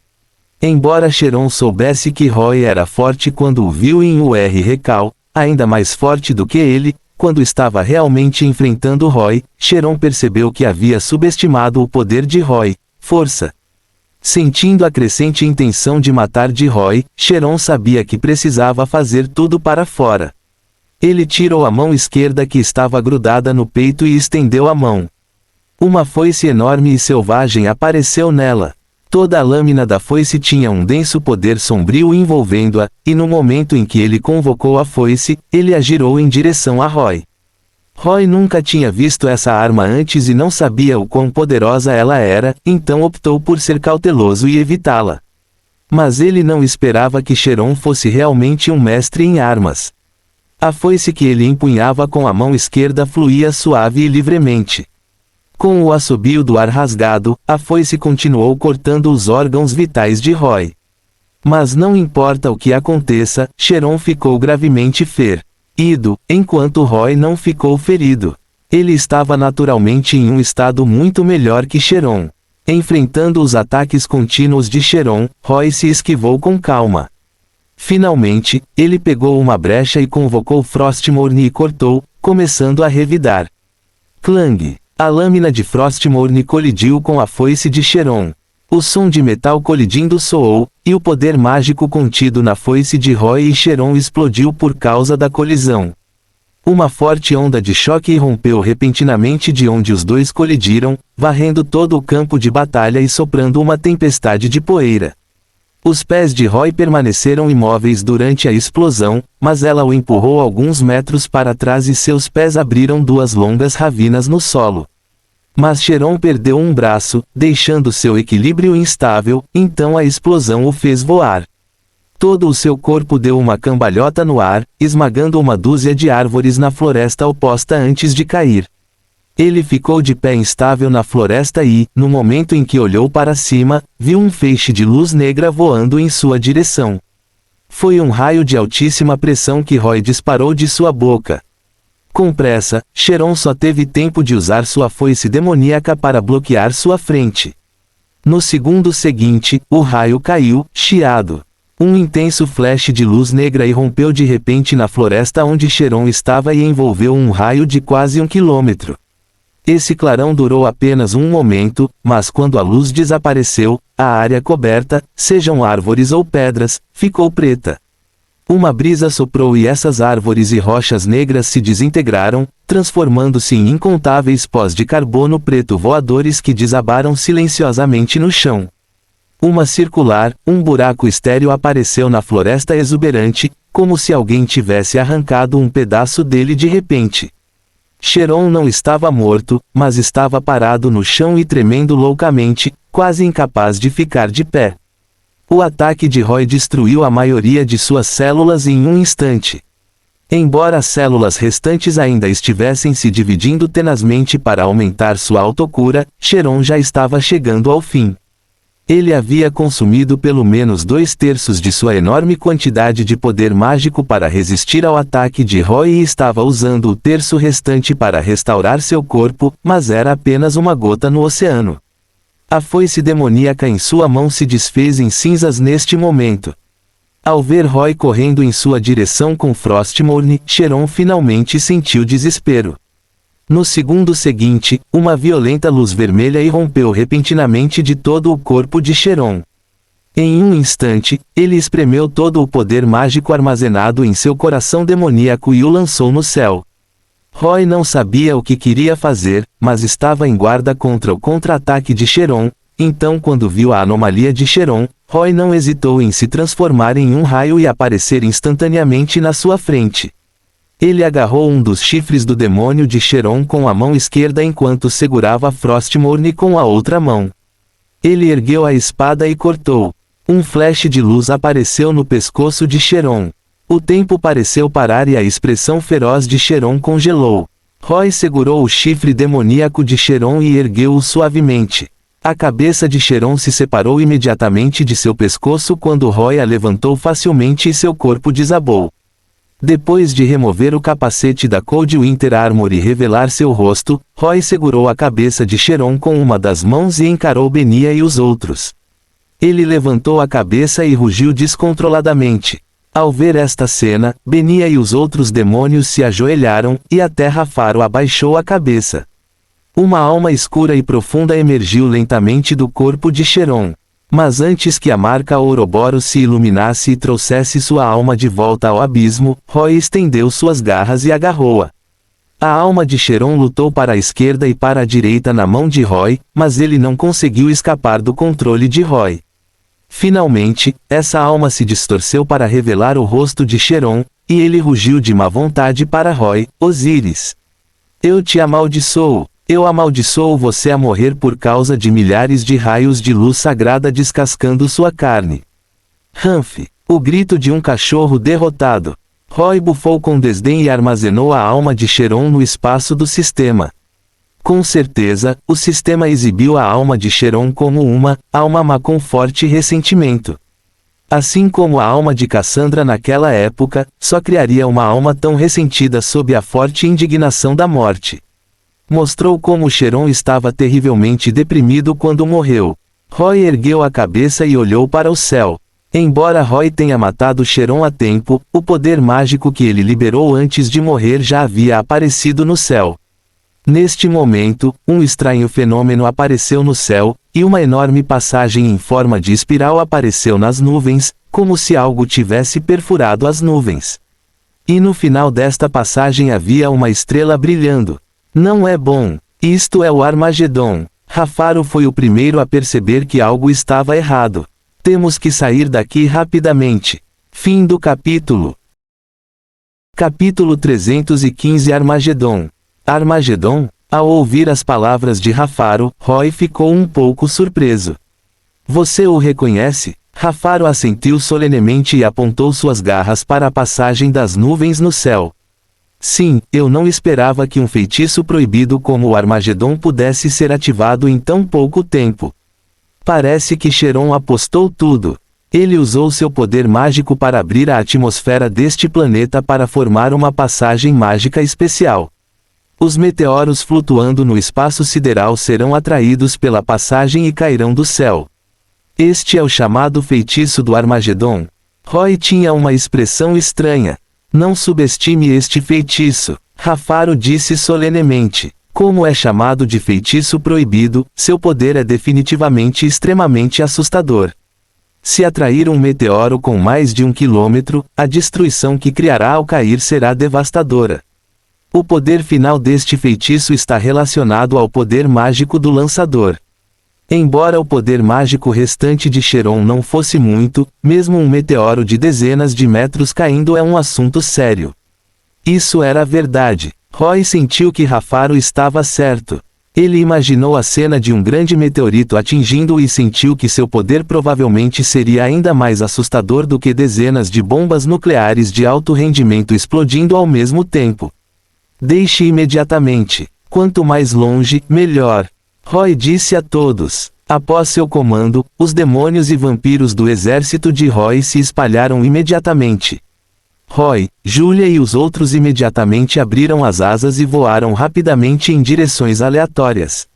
Embora Cheron soubesse que Roy era forte quando o viu em UR Recal, ainda mais forte do que ele, quando estava realmente enfrentando Roy, Cheron percebeu que havia subestimado o poder de Roy, força. Sentindo a crescente intenção de matar de Roy, Cheron sabia que precisava fazer tudo para fora. Ele tirou a mão esquerda que estava grudada no peito e estendeu a mão. Uma foice enorme e selvagem apareceu nela. Toda a lâmina da foice tinha um denso poder sombrio envolvendo-a, e no momento em que ele convocou a foice, ele a girou em direção a Roy. Roy nunca tinha visto essa arma antes e não sabia o quão poderosa ela era, então optou por ser cauteloso e evitá-la. Mas ele não esperava que Cheron fosse realmente um mestre em armas. A foice que ele empunhava com a mão esquerda fluía suave e livremente. Com o assobio do ar rasgado, a foice continuou cortando os órgãos vitais de Roy. Mas não importa o que aconteça, Cheron ficou gravemente ferido, enquanto Roy não ficou ferido. Ele estava naturalmente em um estado muito melhor que Cheron. Enfrentando os ataques contínuos de Cheron, Roy se esquivou com calma. Finalmente, ele pegou uma brecha e convocou Frostmourne e cortou, começando a revidar. Clang! A lâmina de Frostmourne colidiu com a foice de Cheron. O som de metal colidindo soou, e o poder mágico contido na foice de Roy e Cheron explodiu por causa da colisão. Uma forte onda de choque irrompeu repentinamente de onde os dois colidiram, varrendo todo o campo de batalha e soprando uma tempestade de poeira. Os pés de Roy permaneceram imóveis durante a explosão, mas ela o empurrou alguns metros para trás e seus pés abriram duas longas ravinas no solo. Mas Cheron perdeu um braço, deixando seu equilíbrio instável, então a explosão o fez voar. Todo o seu corpo deu uma cambalhota no ar, esmagando uma dúzia de árvores na floresta oposta antes de cair. Ele ficou de pé instável na floresta e, no momento em que olhou para cima, viu um feixe de luz negra voando em sua direção. Foi um raio de altíssima pressão que Roy disparou de sua boca. Com pressa, Cheron só teve tempo de usar sua foice demoníaca para bloquear sua frente. No segundo seguinte, o raio caiu, chiado. Um intenso flash de luz negra irrompeu de repente na floresta onde Cheron estava e envolveu um raio de quase 1 quilômetro. Esse clarão durou apenas um momento, mas quando a luz desapareceu, a área coberta, sejam árvores ou pedras, ficou preta. Uma brisa soprou e essas árvores e rochas negras se desintegraram, transformando-se em incontáveis pós de carbono preto voadores que desabaram silenciosamente no chão. Um buraco estéril apareceu na floresta exuberante, como se alguém tivesse arrancado um pedaço dele de repente. Cheron não estava morto, mas estava parado no chão e tremendo loucamente, quase incapaz de ficar de pé. O ataque de Roy destruiu a maioria de suas células em um instante. Embora as células restantes ainda estivessem se dividindo tenazmente para aumentar sua autocura, Cheron já estava chegando ao fim. Ele havia consumido pelo menos 2/3 de sua enorme quantidade de poder mágico para resistir ao ataque de Roy e estava usando o terço restante para restaurar seu corpo, mas era apenas uma gota no oceano. A foice demoníaca em sua mão se desfez em cinzas neste momento. Ao ver Roy correndo em sua direção com Frostmourne, Cheron finalmente sentiu desespero. No segundo seguinte, uma violenta luz vermelha irrompeu repentinamente de todo o corpo de Cheron. Em um instante, ele espremeu todo o poder mágico armazenado em seu coração demoníaco e o lançou no céu. Roy não sabia o que queria fazer, mas estava em guarda contra o contra-ataque de Cheron, então quando viu a anomalia de Cheron, Roy não hesitou em se transformar em um raio e aparecer instantaneamente na sua frente. Ele agarrou um dos chifres do demônio de Cheron com a mão esquerda enquanto segurava Frostmourne com a outra mão. Ele ergueu a espada e cortou. Um flash de luz apareceu no pescoço de Cheron. O tempo pareceu parar e a expressão feroz de Cheron congelou. Roy segurou o chifre demoníaco de Cheron e ergueu-o suavemente. A cabeça de Cheron se separou imediatamente de seu pescoço quando Roy a levantou facilmente e seu corpo desabou. Depois de remover o capacete da Coldwinter Armor e revelar seu rosto, Roy segurou a cabeça de Cheron com uma das mãos e encarou Benia e os outros. Ele levantou a cabeça e rugiu descontroladamente. Ao ver esta cena, Benia e os outros demônios se ajoelharam, e a terra Faro abaixou a cabeça. Uma alma escura e profunda emergiu lentamente do corpo de Cheron. Mas antes que a marca Ouroboros se iluminasse e trouxesse sua alma de volta ao abismo, Roy estendeu suas garras e agarrou-a. A alma de Cheron lutou para a esquerda e para a direita na mão de Roy, mas ele não conseguiu escapar do controle de Roy. Finalmente, essa alma se distorceu para revelar o rosto de Cheron, e ele rugiu de má vontade para Roy: Osíris. Eu te amaldiçoo. Eu amaldiçoo você a morrer por causa de milhares de raios de luz sagrada descascando sua carne. Humph! O grito de um cachorro derrotado. Roy bufou com desdém e armazenou a alma de Cheron no espaço do sistema. Com certeza, o sistema exibiu a alma de Cheron como uma alma má com forte ressentimento. Assim como a alma de Cassandra naquela época, só criaria uma alma tão ressentida sob a forte indignação da morte. Mostrou como Cheron estava terrivelmente deprimido quando morreu. Roy ergueu a cabeça e olhou para o céu. Embora Roy tenha matado Cheron a tempo, o poder mágico que ele liberou antes de morrer já havia aparecido no céu. Neste momento, um estranho fenômeno apareceu no céu, e uma enorme passagem em forma de espiral apareceu nas nuvens, como se algo tivesse perfurado as nuvens. E no final desta passagem havia uma estrela brilhando. Não é bom. Isto é o Armagedon. Rafaro foi o primeiro a perceber que algo estava errado. Temos que sair daqui rapidamente. Fim do capítulo. Capítulo 315 Armagedon. Armagedon? Ao ouvir as palavras de Rafaro, Roy ficou um pouco surpreso. Você o reconhece? Rafaro assentiu solenemente e apontou suas garras para a passagem das nuvens no céu. Sim, eu não esperava que um feitiço proibido como o Armagedon pudesse ser ativado em tão pouco tempo. Parece que Cheron apostou tudo. Ele usou seu poder mágico para abrir a atmosfera deste planeta para formar uma passagem mágica especial. Os meteoros flutuando no espaço sideral serão atraídos pela passagem e cairão do céu. Este é o chamado feitiço do Armagedon. Roy tinha uma expressão estranha. Não subestime este feitiço, Rafaro disse solenemente. Como é chamado de feitiço proibido, seu poder é definitivamente extremamente assustador. Se atrair um meteoro com mais de 1 quilômetro, a destruição que criará ao cair será devastadora. O poder final deste feitiço está relacionado ao poder mágico do lançador. Embora o poder mágico restante de Cheron não fosse muito, mesmo um meteoro de dezenas de metros caindo é um assunto sério. Isso era verdade. Roy sentiu que Rafaro estava certo. Ele imaginou a cena de um grande meteorito atingindo-o e sentiu que seu poder provavelmente seria ainda mais assustador do que dezenas de bombas nucleares de alto rendimento explodindo ao mesmo tempo. Deixe imediatamente. Quanto mais longe, melhor. Roy disse a todos. Após seu comando, os demônios e vampiros do exército de Roy se espalharam imediatamente. Roy, Julia e os outros imediatamente abriram as asas e voaram rapidamente em direções aleatórias.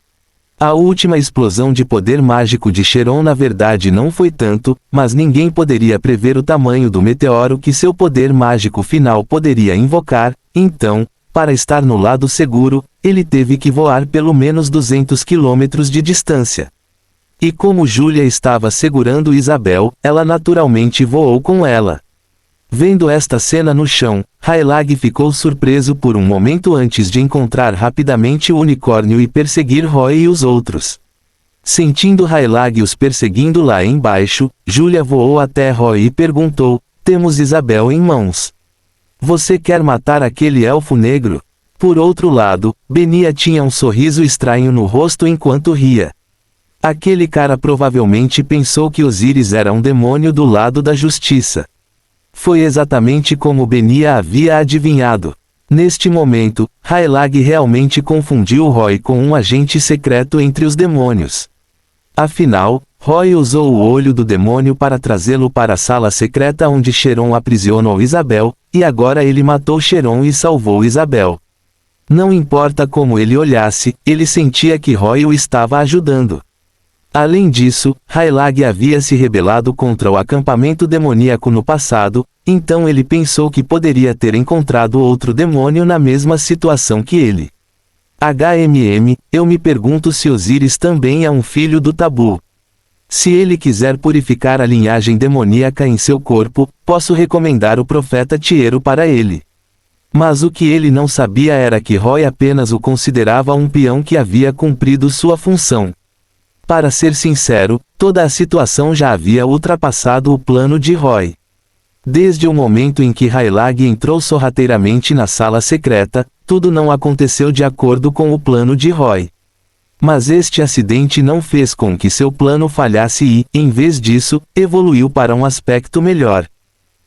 A última explosão de poder mágico de Cheron na verdade não foi tanto, mas ninguém poderia prever o tamanho do meteoro que seu poder mágico final poderia invocar, então, para estar no lado seguro, ele teve que voar pelo menos 200 quilômetros de distância. E como Julia estava segurando Isabel, ela naturalmente voou com ela. Vendo esta cena no chão, Raylag ficou surpreso por um momento antes de encontrar rapidamente o unicórnio e perseguir Roy e os outros. Sentindo Raylag os perseguindo lá embaixo, Julia voou até Roy e perguntou, temos Isabel em mãos. Você quer matar aquele elfo negro? Por outro lado, Benia tinha um sorriso estranho no rosto enquanto ria. Aquele cara provavelmente pensou que Osíris era um demônio do lado da justiça. Foi exatamente como Benia havia adivinhado. Neste momento, Raylag realmente confundiu Roy com um agente secreto entre os demônios. Afinal, Roy usou o olho do demônio para trazê-lo para a sala secreta onde Cheron aprisionou Isabel, e agora ele matou Cheron e salvou Isabel. Não importa como ele olhasse, ele sentia que Roy o estava ajudando. Além disso, Raylag havia se rebelado contra o acampamento demoníaco no passado, então ele pensou que poderia ter encontrado outro demônio na mesma situação que ele. eu me pergunto se Osíris também é um filho do tabu. Se ele quiser purificar a linhagem demoníaca em seu corpo, posso recomendar o profeta Tiero para ele. Mas o que ele não sabia era que Roy apenas o considerava um peão que havia cumprido sua função. Para ser sincero, toda a situação já havia ultrapassado o plano de Roy. Desde o momento em que Raylag entrou sorrateiramente na sala secreta, tudo não aconteceu de acordo com o plano de Roy. Mas este acidente não fez com que seu plano falhasse e, em vez disso, evoluiu para um aspecto melhor.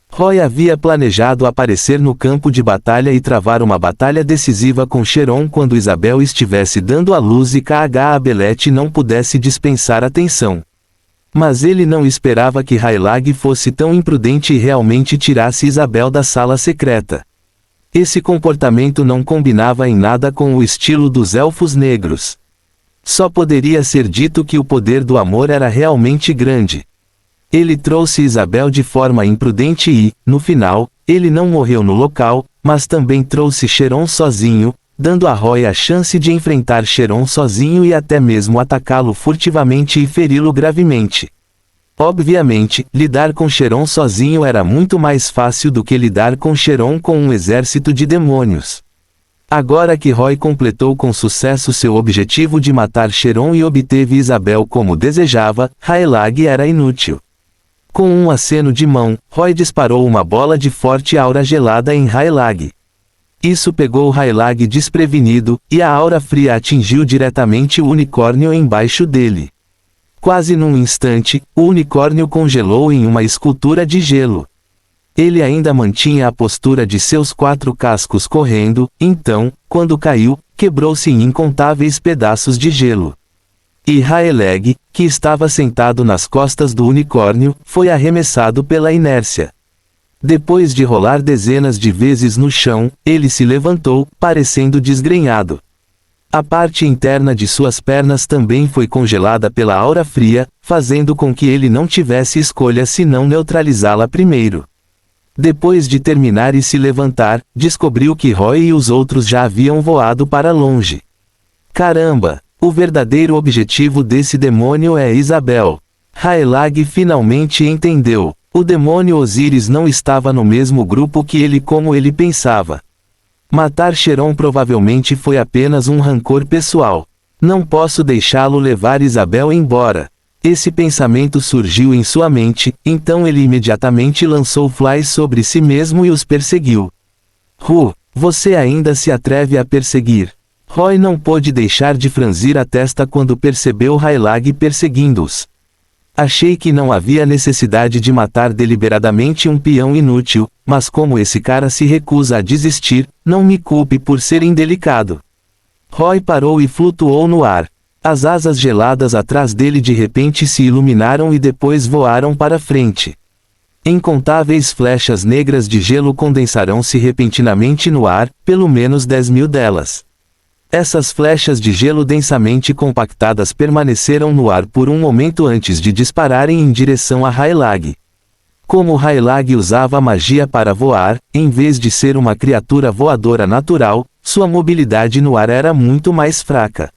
Roy havia planejado aparecer no campo de batalha e travar uma batalha decisiva com Cheron quando Isabel estivesse dando à luz e K.H. Abelete não pudesse dispensar atenção. Mas ele não esperava que Raylag fosse tão imprudente e realmente tirasse Isabel da sala secreta. Esse comportamento não combinava em nada com o estilo dos elfos negros. Só poderia ser dito que o poder do amor era realmente grande. Ele trouxe Isabel de forma imprudente e, no final, ele não morreu no local, mas também trouxe Cheron sozinho, dando a Roy a chance de enfrentar Cheron sozinho e até mesmo atacá-lo furtivamente e feri-lo gravemente. Obviamente, lidar com Cheron sozinho era muito mais fácil do que lidar com Cheron com um exército de demônios. Agora que Roy completou com sucesso seu objetivo de matar Cheron e obteve Isabel como desejava, Raylag era inútil. Com um aceno de mão, Roy disparou uma bola de forte aura gelada em Raylag. Isso pegou Raylag desprevenido, e a aura fria atingiu diretamente o unicórnio embaixo dele. Quase num instante, o unicórnio congelou em uma escultura de gelo. Ele ainda mantinha a postura de seus 4 cascos correndo, então, quando caiu, quebrou-se em incontáveis pedaços de gelo. E Raylag, que estava sentado nas costas do unicórnio, foi arremessado pela inércia. Depois de rolar dezenas de vezes no chão, ele se levantou, parecendo desgrenhado. A parte interna de suas pernas também foi congelada pela aura fria, fazendo com que ele não tivesse escolha senão neutralizá-la primeiro. Depois de terminar e se levantar, descobriu que Roy e os outros já haviam voado para longe. Caramba! O verdadeiro objetivo desse demônio é Isabel. Raylag finalmente entendeu. O demônio Osíris não estava no mesmo grupo que ele como ele pensava. Matar Cheron provavelmente foi apenas um rancor pessoal. Não posso deixá-lo levar Isabel embora. Esse pensamento surgiu em sua mente, então ele imediatamente lançou Flies sobre si mesmo e os perseguiu. Você ainda se atreve a perseguir? Roy não pôde deixar de franzir a testa quando percebeu Raylag perseguindo-os. Achei que não havia necessidade de matar deliberadamente um peão inútil, mas como esse cara se recusa a desistir, não me culpe por ser indelicado. Roy parou e flutuou no ar. As asas geladas atrás dele de repente se iluminaram e depois voaram para frente. Incontáveis flechas negras de gelo condensaram-se repentinamente no ar, pelo menos 10.000 delas. Essas flechas de gelo densamente compactadas permaneceram no ar por um momento antes de dispararem em direção a Raylag. Como Raylag usava magia para voar, em vez de ser uma criatura voadora natural, sua mobilidade no ar era muito mais fraca.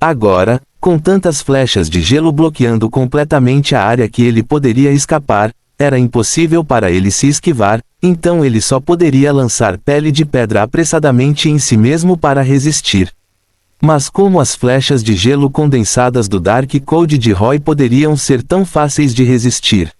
Agora, com tantas flechas de gelo bloqueando completamente a área que ele poderia escapar, era impossível para ele se esquivar, então ele só poderia lançar pele de pedra apressadamente em si mesmo para resistir. Mas como as flechas de gelo condensadas do Dark Code de Roy poderiam ser tão fáceis de resistir?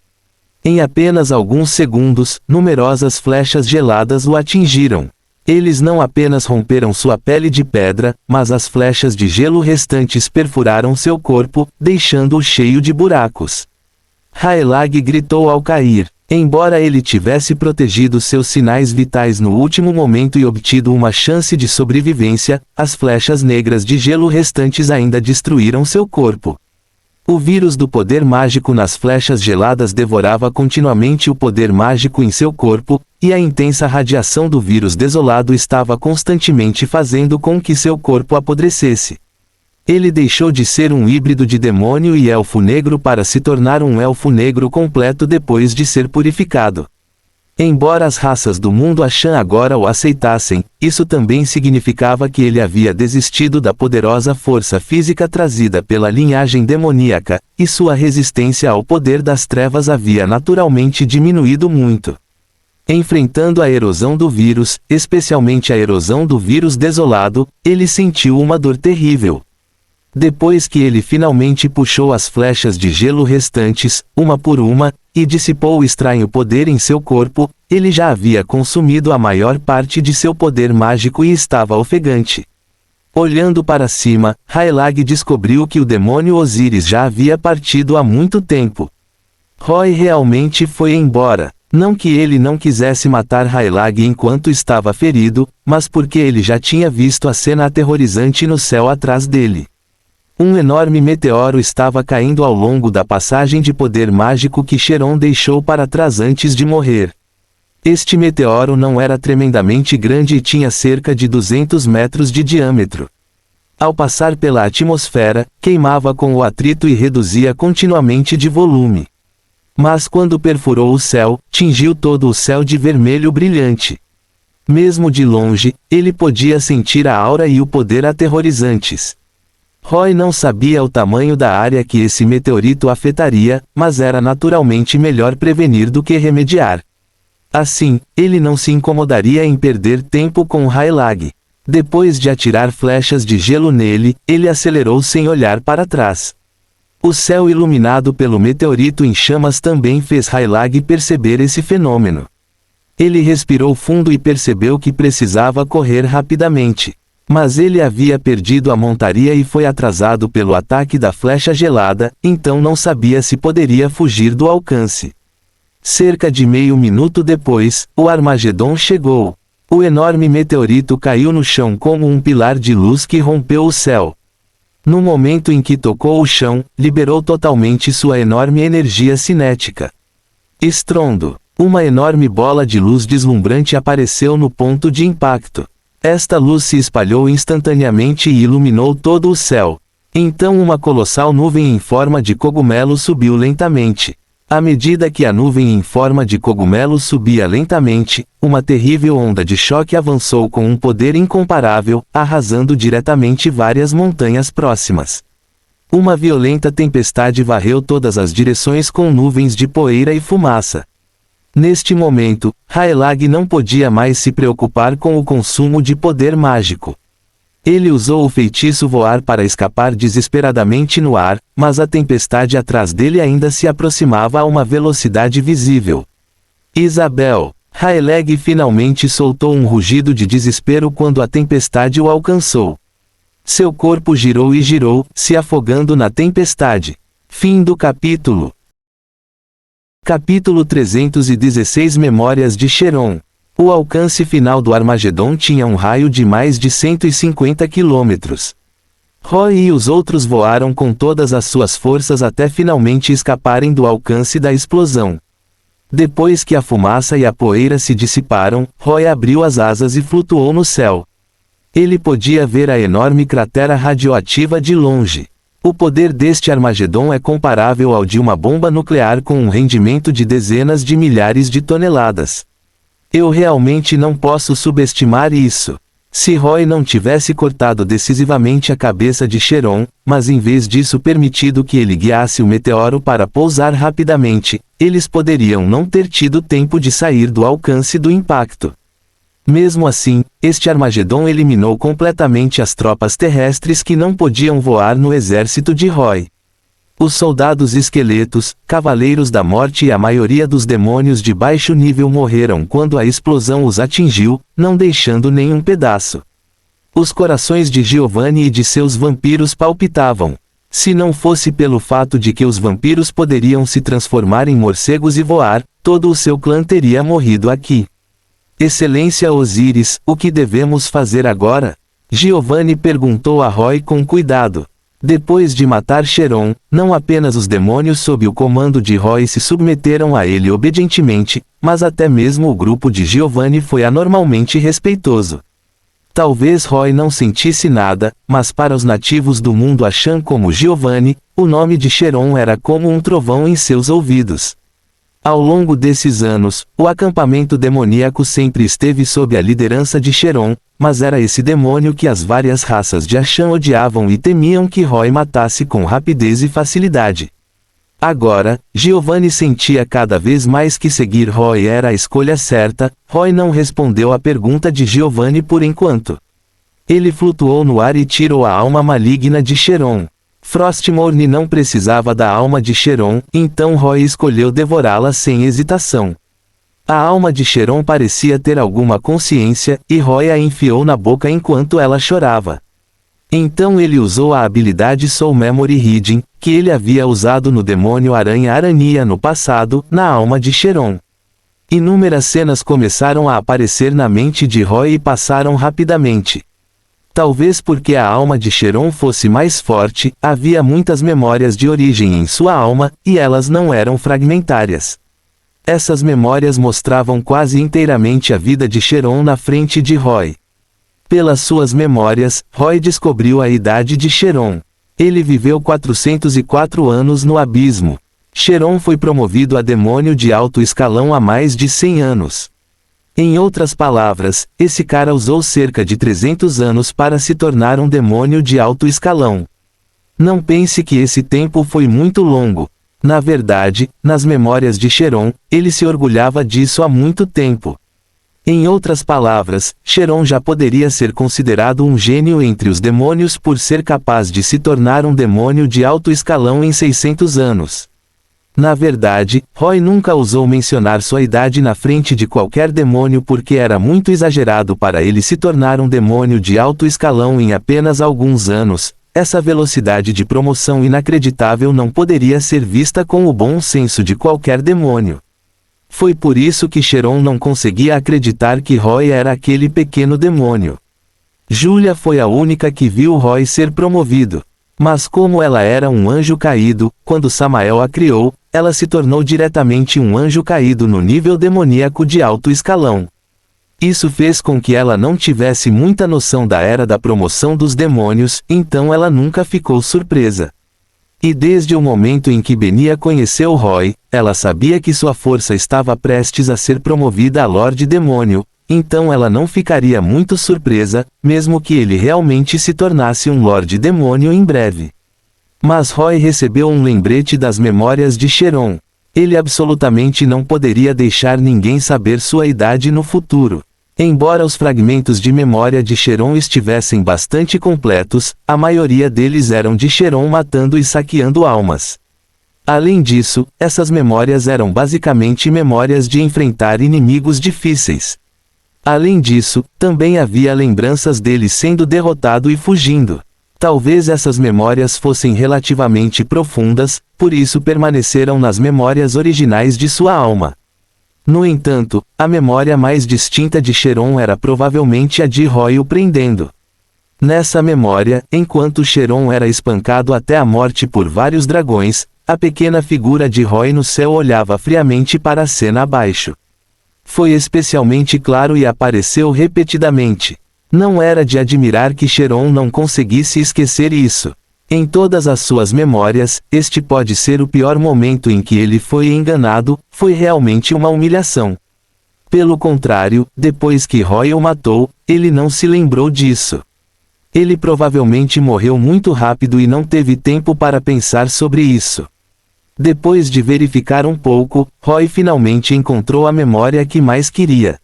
Em apenas alguns segundos, numerosas flechas geladas o atingiram. Eles não apenas romperam sua pele de pedra, mas as flechas de gelo restantes perfuraram seu corpo, deixando-o cheio de buracos. Raylag gritou ao cair. Embora ele tivesse protegido seus sinais vitais no último momento e obtido uma chance de sobrevivência, as flechas negras de gelo restantes ainda destruíram seu corpo. O vírus do poder mágico nas flechas geladas devorava continuamente o poder mágico em seu corpo, e a intensa radiação do vírus desolado estava constantemente fazendo com que seu corpo apodrecesse. Ele deixou de ser um híbrido de demônio e elfo negro para se tornar um elfo negro completo depois de ser purificado. Embora as raças do mundo Ashan agora o aceitassem, isso também significava que ele havia desistido da poderosa força física trazida pela linhagem demoníaca, e sua resistência ao poder das trevas havia naturalmente diminuído muito. Enfrentando a erosão do vírus, especialmente a erosão do vírus desolado, ele sentiu uma dor terrível. Depois que ele finalmente puxou as flechas de gelo restantes, uma por uma, e dissipou o estranho poder em seu corpo, ele já havia consumido a maior parte de seu poder mágico e estava ofegante. Olhando para cima, Raylag descobriu que o demônio Osíris já havia partido há muito tempo. Roy realmente foi embora. Não que ele não quisesse matar Raylag enquanto estava ferido, mas porque ele já tinha visto a cena aterrorizante no céu atrás dele. Um enorme meteoro estava caindo ao longo da passagem de poder mágico que Cheron deixou para trás antes de morrer. Este meteoro não era tremendamente grande e tinha cerca de 200 metros de diâmetro. Ao passar pela atmosfera, queimava com o atrito e reduzia continuamente de volume. Mas quando perfurou o céu, tingiu todo o céu de vermelho brilhante. Mesmo de longe, ele podia sentir a aura e o poder aterrorizantes. Roy não sabia o tamanho da área que esse meteorito afetaria, mas era naturalmente melhor prevenir do que remediar. Assim, ele não se incomodaria em perder tempo com Raylag. Depois de atirar flechas de gelo nele, ele acelerou sem olhar para trás. O céu iluminado pelo meteorito em chamas também fez Raylag perceber esse fenômeno. Ele respirou fundo e percebeu que precisava correr rapidamente. Mas ele havia perdido a montaria e foi atrasado pelo ataque da flecha gelada, então não sabia se poderia fugir do alcance. Cerca de meio minuto depois, o Armagedon chegou. O enorme meteorito caiu no chão como um pilar de luz que rompeu o céu. No momento em que tocou o chão, liberou totalmente sua enorme energia cinética. Estrondo. Uma enorme bola de luz deslumbrante apareceu no ponto de impacto. Esta luz se espalhou instantaneamente e iluminou todo o céu. Então uma colossal nuvem em forma de cogumelo subiu lentamente. À medida que a nuvem em forma de cogumelo subia lentamente, uma terrível onda de choque avançou com um poder incomparável, arrasando diretamente várias montanhas próximas. Uma violenta tempestade varreu todas as direções com nuvens de poeira e fumaça. Neste momento, Raylag não podia mais se preocupar com o consumo de poder mágico. Ele usou o feitiço voar para escapar desesperadamente no ar, mas a tempestade atrás dele ainda se aproximava a uma velocidade visível. Isabel! Raylag finalmente soltou um rugido de desespero quando a tempestade o alcançou. Seu corpo girou e girou, se afogando na tempestade. Fim do capítulo. Capítulo 316 Memórias de Cheron. O alcance final do Armagedon tinha um raio de mais de 150 quilômetros. Roy e os outros voaram com todas as suas forças até finalmente escaparem do alcance da explosão. Depois que a fumaça e a poeira se dissiparam, Roy abriu as asas e flutuou no céu. Ele podia ver a enorme cratera radioativa de longe. O poder deste Armagedon é comparável ao de uma bomba nuclear com um rendimento de dezenas de milhares de toneladas. Eu realmente não posso subestimar isso. Se Roy não tivesse cortado decisivamente a cabeça de Cheron, mas em vez disso permitido que ele guiasse o meteoro para pousar rapidamente, eles poderiam não ter tido tempo de sair do alcance do impacto. Mesmo assim, este Armagedon eliminou completamente as tropas terrestres que não podiam voar no exército de Roy. Os soldados esqueletos, cavaleiros da morte e a maioria dos demônios de baixo nível morreram quando a explosão os atingiu, não deixando nenhum pedaço. Os corações de Giovanni e de seus vampiros palpitavam. Se não fosse pelo fato de que os vampiros poderiam se transformar em morcegos e voar, todo o seu clã teria morrido aqui. Excelência Osíris, o que devemos fazer agora? Giovanni perguntou a Roy com cuidado. Depois de matar Cheron, não apenas os demônios sob o comando de Roy se submeteram a ele obedientemente, mas até mesmo o grupo de Giovanni foi anormalmente respeitoso. Talvez Roy não sentisse nada, mas para os nativos do mundo Ashan como Giovanni, o nome de Cheron era como um trovão em seus ouvidos. Ao longo desses anos, o acampamento demoníaco sempre esteve sob a liderança de Cheron, mas era esse demônio que as várias raças de Ashan odiavam e temiam que Roy matasse com rapidez e facilidade. Agora, Giovanni sentia cada vez mais que seguir Roy era a escolha certa. Roy não respondeu à pergunta de Giovanni por enquanto. Ele flutuou no ar e tirou a alma maligna de Cheron. Frostmourne não precisava da alma de Cheron, então Roy escolheu devorá-la sem hesitação. A alma de Cheron parecia ter alguma consciência, e Roy a enfiou na boca enquanto ela chorava. Então ele usou a habilidade Soul Memory Reading, que ele havia usado no demônio Aranha Arania no passado, na alma de Cheron. Inúmeras cenas começaram a aparecer na mente de Roy e passaram rapidamente. Talvez porque a alma de Sheron fosse mais forte, havia muitas memórias de origem em sua alma, e elas não eram fragmentárias. Essas memórias mostravam quase inteiramente a vida de Sheron na frente de Roy. Pelas suas memórias, Roy descobriu a idade de Sheron. Ele viveu 404 anos no abismo. Sheron foi promovido a demônio de alto escalão há mais de 100 anos. Em outras palavras, esse cara usou cerca de 300 anos para se tornar um demônio de alto escalão. Não pense que esse tempo foi muito longo. Na verdade, nas memórias de Sheron, ele se orgulhava disso há muito tempo. Em outras palavras, Sheron já poderia ser considerado um gênio entre os demônios por ser capaz de se tornar um demônio de alto escalão em 600 anos. Na verdade, Roy nunca ousou mencionar sua idade na frente de qualquer demônio porque era muito exagerado para ele se tornar um demônio de alto escalão em apenas alguns anos. Essa velocidade de promoção inacreditável não poderia ser vista com o bom senso de qualquer demônio. Foi por isso que Sheron não conseguia acreditar que Roy era aquele pequeno demônio. Julia foi a única que viu Roy ser promovido. Mas como ela era um anjo caído, quando Samael a criou, ela se tornou diretamente um anjo caído no nível demoníaco de alto escalão. Isso fez com que ela não tivesse muita noção da era da promoção dos demônios, então ela nunca ficou surpresa. E desde o momento em que Benia conheceu Roy, ela sabia que sua força estava prestes a ser promovida a Lorde Demônio, então ela não ficaria muito surpresa, mesmo que ele realmente se tornasse um Lorde Demônio em breve. Mas Roy recebeu um lembrete das memórias de Sheron. Ele absolutamente não poderia deixar ninguém saber sua idade no futuro. Embora os fragmentos de memória de Sheron estivessem bastante completos, a maioria deles eram de Sheron matando e saqueando almas. Além disso, essas memórias eram basicamente memórias de enfrentar inimigos difíceis. Além disso, também havia lembranças dele sendo derrotado e fugindo. Talvez essas memórias fossem relativamente profundas, por isso permaneceram nas memórias originais de sua alma. No entanto, a memória mais distinta de Sheron era provavelmente a de Roy o prendendo. Nessa memória, enquanto Sheron era espancado até a morte por vários dragões, a pequena figura de Roy no céu olhava friamente para a cena abaixo. Foi especialmente claro e apareceu repetidamente. Não era de admirar que Sheron não conseguisse esquecer isso. Em todas as suas memórias, este pode ser o pior momento em que ele foi enganado, foi realmente uma humilhação. Pelo contrário, depois que Roy o matou, ele não se lembrou disso. Ele provavelmente morreu muito rápido e não teve tempo para pensar sobre isso. Depois de verificar um pouco, Roy finalmente encontrou a memória que mais queria.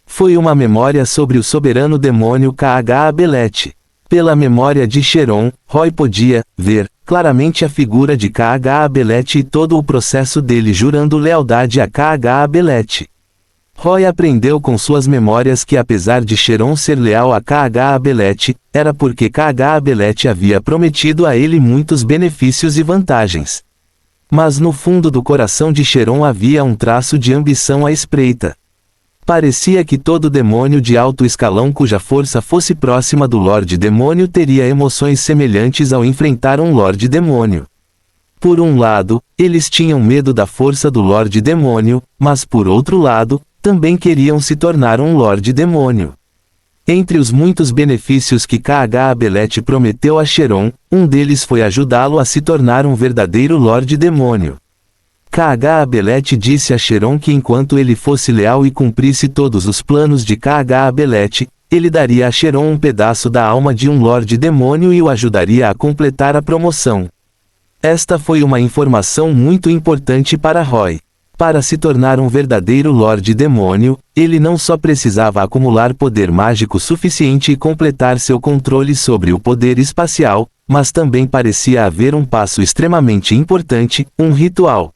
Foi uma memória sobre o soberano demônio Kh-Abelet. Pela memória de Sheron, Roy podia ver claramente a figura de Kh-Abelet e todo o processo dele jurando lealdade a Kh-Abelet. Roy aprendeu com suas memórias que apesar de Sheron ser leal a Kh-Abelet, era porque Kh-Abelet havia prometido a ele muitos benefícios e vantagens. Mas no fundo do coração de Sheron havia um traço de ambição à espreita. Parecia que todo demônio de alto escalão cuja força fosse próxima do Lorde Demônio teria emoções semelhantes ao enfrentar um Lorde Demônio. Por um lado, eles tinham medo da força do Lorde Demônio, mas por outro lado, também queriam se tornar um Lorde Demônio. Entre os muitos benefícios que Kh-Abelet prometeu a Sheron, um deles foi ajudá-lo a se tornar um verdadeiro Lorde Demônio. Kh-Abelet disse a Sheron que enquanto ele fosse leal e cumprisse todos os planos de Kh-Abelet, ele daria a Sheron um pedaço da alma de um Lorde Demônio e o ajudaria a completar a promoção. Esta foi uma informação muito importante para Roy. Para se tornar um verdadeiro Lorde Demônio, ele não só precisava acumular poder mágico suficiente e completar seu controle sobre o poder espacial, mas também parecia haver um passo extremamente importante, um ritual.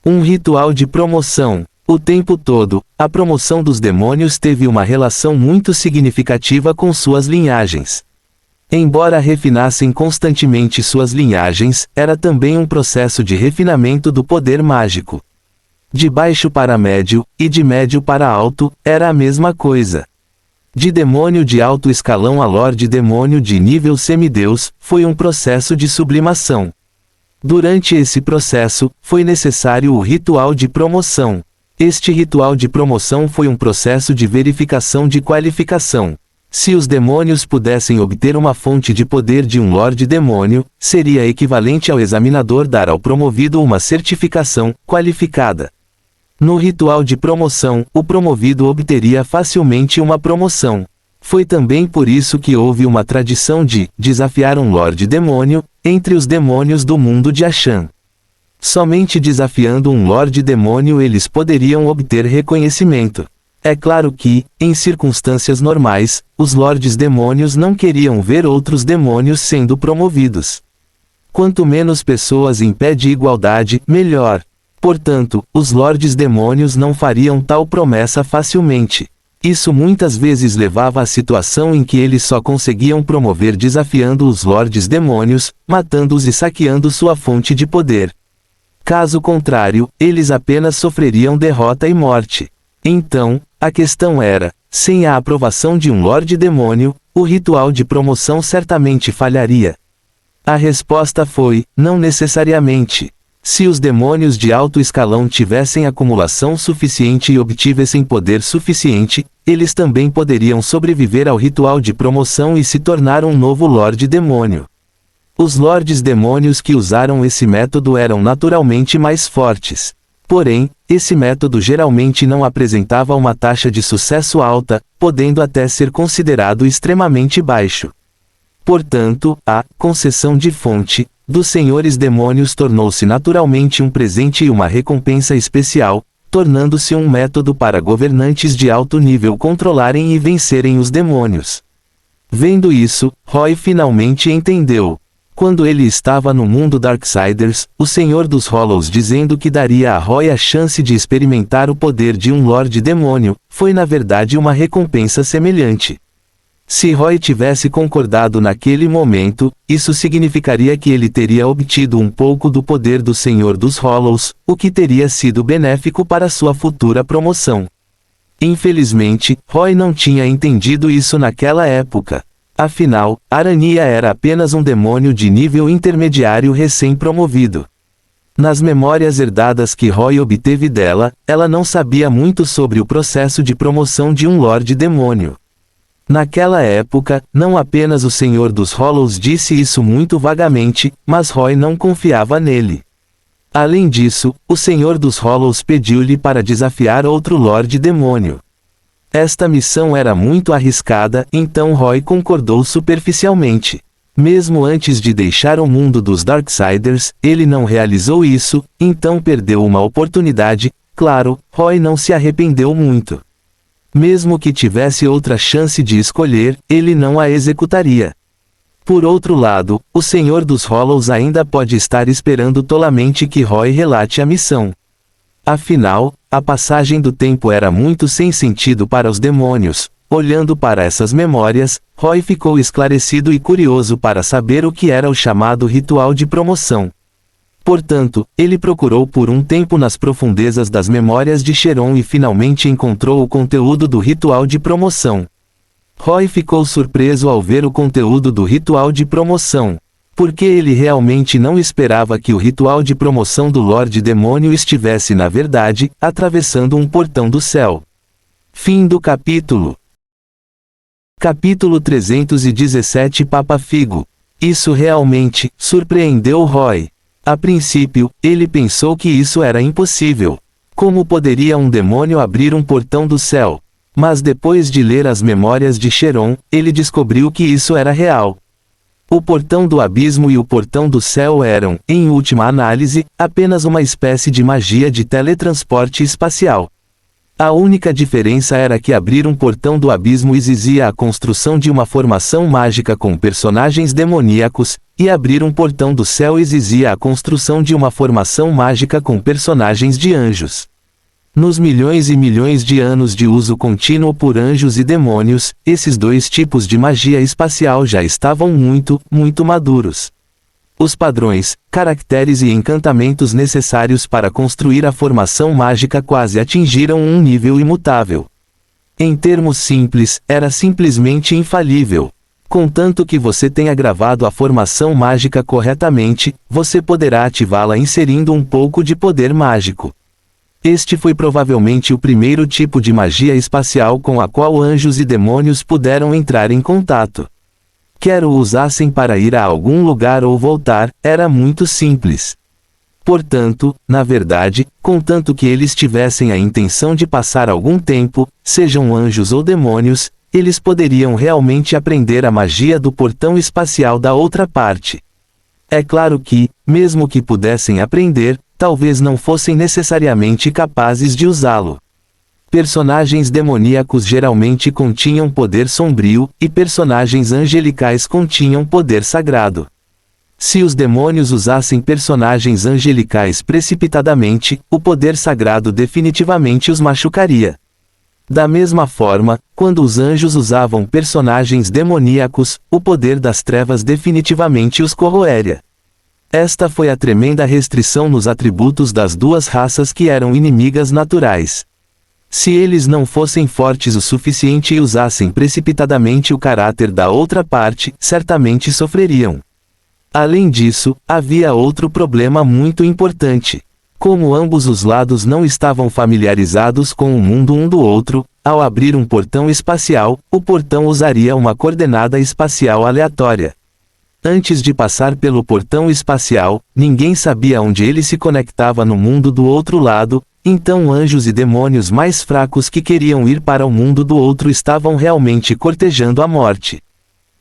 Um ritual de promoção. O tempo todo, a promoção dos demônios teve uma relação muito significativa com suas linhagens. Embora refinassem constantemente suas linhagens, era também um processo de refinamento do poder mágico. De baixo para médio, e de médio para alto, era a mesma coisa. De demônio de alto escalão a Lorde Demônio de nível semideus, foi um processo de sublimação. Durante esse processo, foi necessário o ritual de promoção. Este ritual de promoção foi um processo de verificação de qualificação. Se os demônios pudessem obter uma fonte de poder de um Lorde Demônio, seria equivalente ao examinador dar ao promovido uma certificação qualificada. No ritual de promoção, o promovido obteria facilmente uma promoção. Foi também por isso que houve uma tradição de desafiar um Lorde Demônio entre os demônios do mundo de Ashan. Somente desafiando um Lorde Demônio eles poderiam obter reconhecimento. É claro que, em circunstâncias normais, os Lordes Demônios não queriam ver outros demônios sendo promovidos. Quanto menos pessoas em pé de igualdade, melhor. Portanto, os Lordes Demônios não fariam tal promessa facilmente. Isso muitas vezes levava à situação em que eles só conseguiam promover desafiando os Lordes Demônios, matando-os e saqueando sua fonte de poder. Caso contrário, eles apenas sofreriam derrota e morte. Então, a questão era, sem a aprovação de um Lorde Demônio, o ritual de promoção certamente falharia. A resposta foi, não necessariamente. Se os demônios de alto escalão tivessem acumulação suficiente e obtivessem poder suficiente, eles também poderiam sobreviver ao ritual de promoção e se tornar um novo Lorde Demônio. Os Lordes Demônios que usaram esse método eram naturalmente mais fortes. Porém, esse método geralmente não apresentava uma taxa de sucesso alta, podendo até ser considerado extremamente baixo. Portanto, a concessão de fonte dos senhores demônios tornou-se naturalmente um presente e uma recompensa especial, tornando-se um método para governantes de alto nível controlarem e vencerem os demônios. Vendo isso, Roy finalmente entendeu. Quando ele estava no mundo Darksiders, o Senhor dos Hollows dizendo que daria a Roy a chance de experimentar o poder de um Lorde Demônio, foi na verdade uma recompensa semelhante. Se Roy tivesse concordado naquele momento, isso significaria que ele teria obtido um pouco do poder do Senhor dos Hollows, o que teria sido benéfico para sua futura promoção. Infelizmente, Roy não tinha entendido isso naquela época. Afinal, Arania era apenas um demônio de nível intermediário recém-promovido. Nas memórias herdadas que Roy obteve dela, ela não sabia muito sobre o processo de promoção de um Lorde Demônio. Naquela época, não apenas o Senhor dos Hollows disse isso muito vagamente, mas Roy não confiava nele. Além disso, o Senhor dos Hollows pediu-lhe para desafiar outro Lorde Demônio. Esta missão era muito arriscada, então Roy concordou superficialmente. Mesmo antes de deixar o mundo dos Darksiders, ele não realizou isso, então perdeu uma oportunidade. Claro, Roy não se arrependeu muito. Mesmo que tivesse outra chance de escolher, ele não a executaria. Por outro lado, o Senhor dos Hollows ainda pode estar esperando tolamente que Roy relate a missão. Afinal, a passagem do tempo era muito sem sentido para os demônios. Olhando para essas memórias, Roy ficou esclarecido e curioso para saber o que era o chamado ritual de promoção. Portanto, ele procurou por um tempo nas profundezas das memórias de Cheron e finalmente encontrou o conteúdo do ritual de promoção. Roy ficou surpreso ao ver o conteúdo do ritual de promoção, porque ele realmente não esperava que o ritual de promoção do Lorde Demônio estivesse na verdade, atravessando um portão do céu. Fim do capítulo. Capítulo 317 Papa Figo. Isso realmente surpreendeu Roy. A princípio, ele pensou que isso era impossível. Como poderia um demônio abrir um portão do céu? Mas depois de ler as memórias de Cheron, ele descobriu que isso era real. O portão do abismo e o portão do céu eram, em última análise, apenas uma espécie de magia de teletransporte espacial. A única diferença era que abrir um portão do abismo exigia a construção de uma formação mágica com personagens demoníacos, e abrir um portão do céu exigia a construção de uma formação mágica com personagens de anjos. Nos milhões e milhões de anos de uso contínuo por anjos e demônios, esses dois tipos de magia espacial já estavam muito maduros. Os padrões, caracteres e encantamentos necessários para construir a formação mágica quase atingiram um nível imutável. Em termos simples, era simplesmente infalível. Contanto que você tenha gravado a formação mágica corretamente, você poderá ativá-la inserindo um pouco de poder mágico. Este foi provavelmente o primeiro tipo de magia espacial com a qual anjos e demônios puderam entrar em contato. Quer o usassem para ir a algum lugar ou voltar, era muito simples. Portanto, na verdade, contanto que eles tivessem a intenção de passar algum tempo, sejam anjos ou demônios, eles poderiam realmente aprender a magia do portão espacial da outra parte. É claro que, mesmo que pudessem aprender, talvez não fossem necessariamente capazes de usá-lo. Personagens demoníacos geralmente continham poder sombrio, e personagens angelicais continham poder sagrado. Se os demônios usassem personagens angelicais precipitadamente, o poder sagrado definitivamente os machucaria. Da mesma forma, quando os anjos usavam personagens demoníacos, o poder das trevas definitivamente os corroeria. Esta foi a tremenda restrição nos atributos das duas raças que eram inimigas naturais. Se eles não fossem fortes o suficiente e usassem precipitadamente o caráter da outra parte, certamente sofreriam. Além disso, havia outro problema muito importante. Como ambos os lados não estavam familiarizados com o mundo um do outro, ao abrir um portão espacial, o portão usaria uma coordenada espacial aleatória. Antes de passar pelo portão espacial, ninguém sabia onde ele se conectava no mundo do outro lado, então anjos e demônios mais fracos que queriam ir para o mundo do outro estavam realmente cortejando a morte.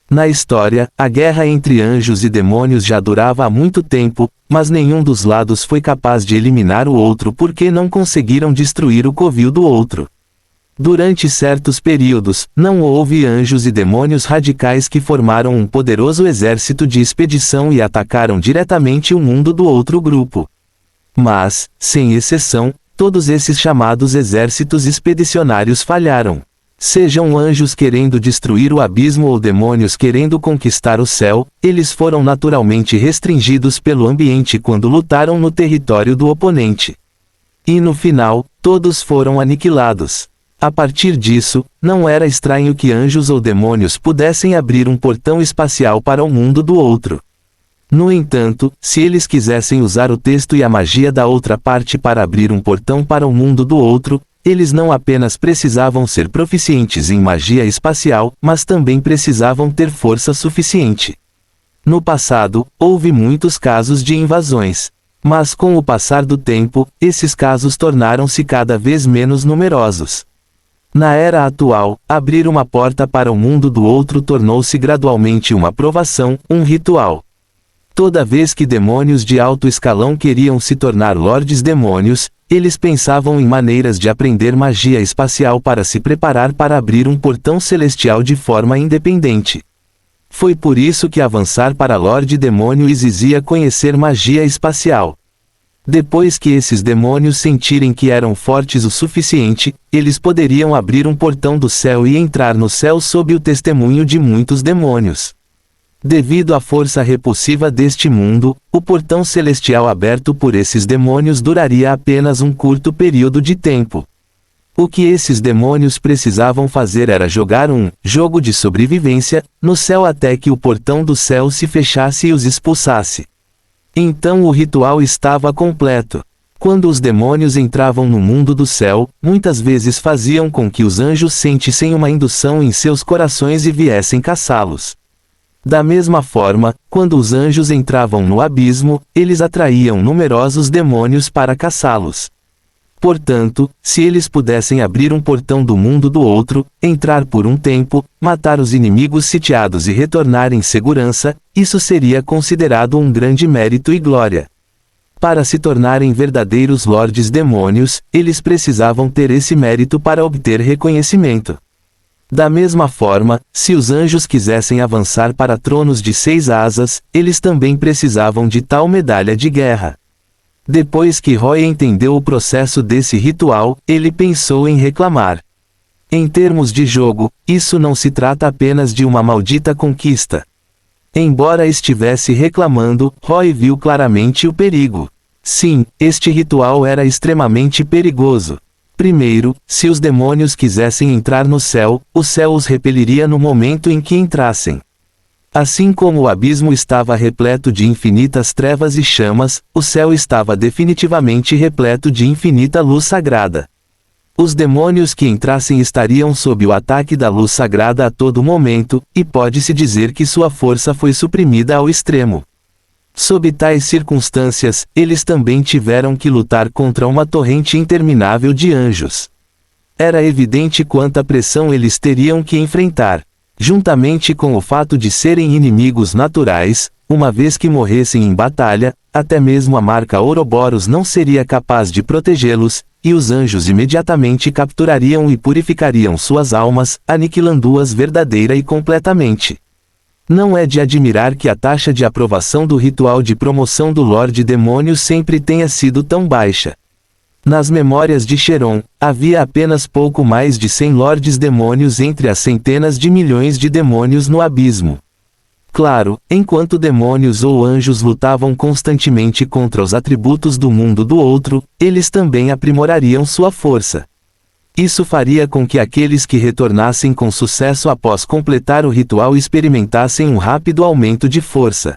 Na história, a guerra entre anjos e demônios já durava há muito tempo, mas nenhum dos lados foi capaz de eliminar o outro porque não conseguiram destruir o covil do outro. Durante certos períodos, não houve anjos e demônios radicais que formaram um poderoso exército de expedição e atacaram diretamente o mundo do outro grupo. Mas, sem exceção, todos esses chamados exércitos expedicionários falharam. Sejam anjos querendo destruir o abismo ou demônios querendo conquistar o céu, eles foram naturalmente restringidos pelo ambiente quando lutaram no território do oponente. E no final, todos foram aniquilados. A partir disso, não era estranho que anjos ou demônios pudessem abrir um portão espacial para o mundo do outro. No entanto, se eles quisessem usar o texto e a magia da outra parte para abrir um portão para o mundo do outro, eles não apenas precisavam ser proficientes em magia espacial, mas também precisavam ter força suficiente. No passado, houve muitos casos de invasões. Mas com o passar do tempo, esses casos tornaram-se cada vez menos numerosos. Na era atual, abrir uma porta para o mundo do outro tornou-se gradualmente uma provação, um ritual. Toda vez que demônios de alto escalão queriam se tornar lordes demônios, eles pensavam em maneiras de aprender magia espacial para se preparar para abrir um portão celestial de forma independente. Foi por isso que avançar para Lorde Demônio exigia conhecer magia espacial. Depois que esses demônios sentirem que eram fortes o suficiente, eles poderiam abrir um portão do céu e entrar no céu sob o testemunho de muitos demônios. Devido à força repulsiva deste mundo, o portão celestial aberto por esses demônios duraria apenas um curto período de tempo. O que esses demônios precisavam fazer era jogar um jogo de sobrevivência no céu até que o portão do céu se fechasse e os expulsasse. Então o ritual estava completo. Quando os demônios entravam no mundo do céu, muitas vezes faziam com que os anjos sentissem uma indução em seus corações e viessem caçá-los. Da mesma forma, quando os anjos entravam no abismo, eles atraíam numerosos demônios para caçá-los. Portanto, se eles pudessem abrir um portão do mundo do outro, entrar por um tempo, matar os inimigos sitiados e retornar em segurança, isso seria considerado um grande mérito e glória. Para se tornarem verdadeiros lordes demônios, eles precisavam ter esse mérito para obter reconhecimento. Da mesma forma, se os anjos quisessem avançar para tronos de 6 asas, eles também precisavam de tal medalha de guerra. Depois que Roy entendeu o processo desse ritual, ele pensou em reclamar. Em termos de jogo, isso não se trata apenas de uma maldita conquista. Embora estivesse reclamando, Roy viu claramente o perigo. Sim, este ritual era extremamente perigoso. Primeiro, se os demônios quisessem entrar no céu, o céu os repeliria no momento em que entrassem. Assim como o abismo estava repleto de infinitas trevas e chamas, o céu estava definitivamente repleto de infinita luz sagrada. Os demônios que entrassem estariam sob o ataque da luz sagrada a todo momento, e pode-se dizer que sua força foi suprimida ao extremo. Sob tais circunstâncias, eles também tiveram que lutar contra uma torrente interminável de anjos. Era evidente quanta pressão eles teriam que enfrentar. Juntamente com o fato de serem inimigos naturais, uma vez que morressem em batalha, até mesmo a marca Ouroboros não seria capaz de protegê-los, e os anjos imediatamente capturariam e purificariam suas almas, aniquilando-as verdadeira e completamente. Não é de admirar que a taxa de aprovação do ritual de promoção do Lorde Demônio sempre tenha sido tão baixa. Nas memórias de Cheron, havia apenas pouco mais de 100 Lordes Demônios entre as centenas de milhões de demônios no abismo. Claro, enquanto demônios ou anjos lutavam constantemente contra os atributos do mundo do outro, eles também aprimorariam sua força. Isso faria com que aqueles que retornassem com sucesso após completar o ritual experimentassem um rápido aumento de força.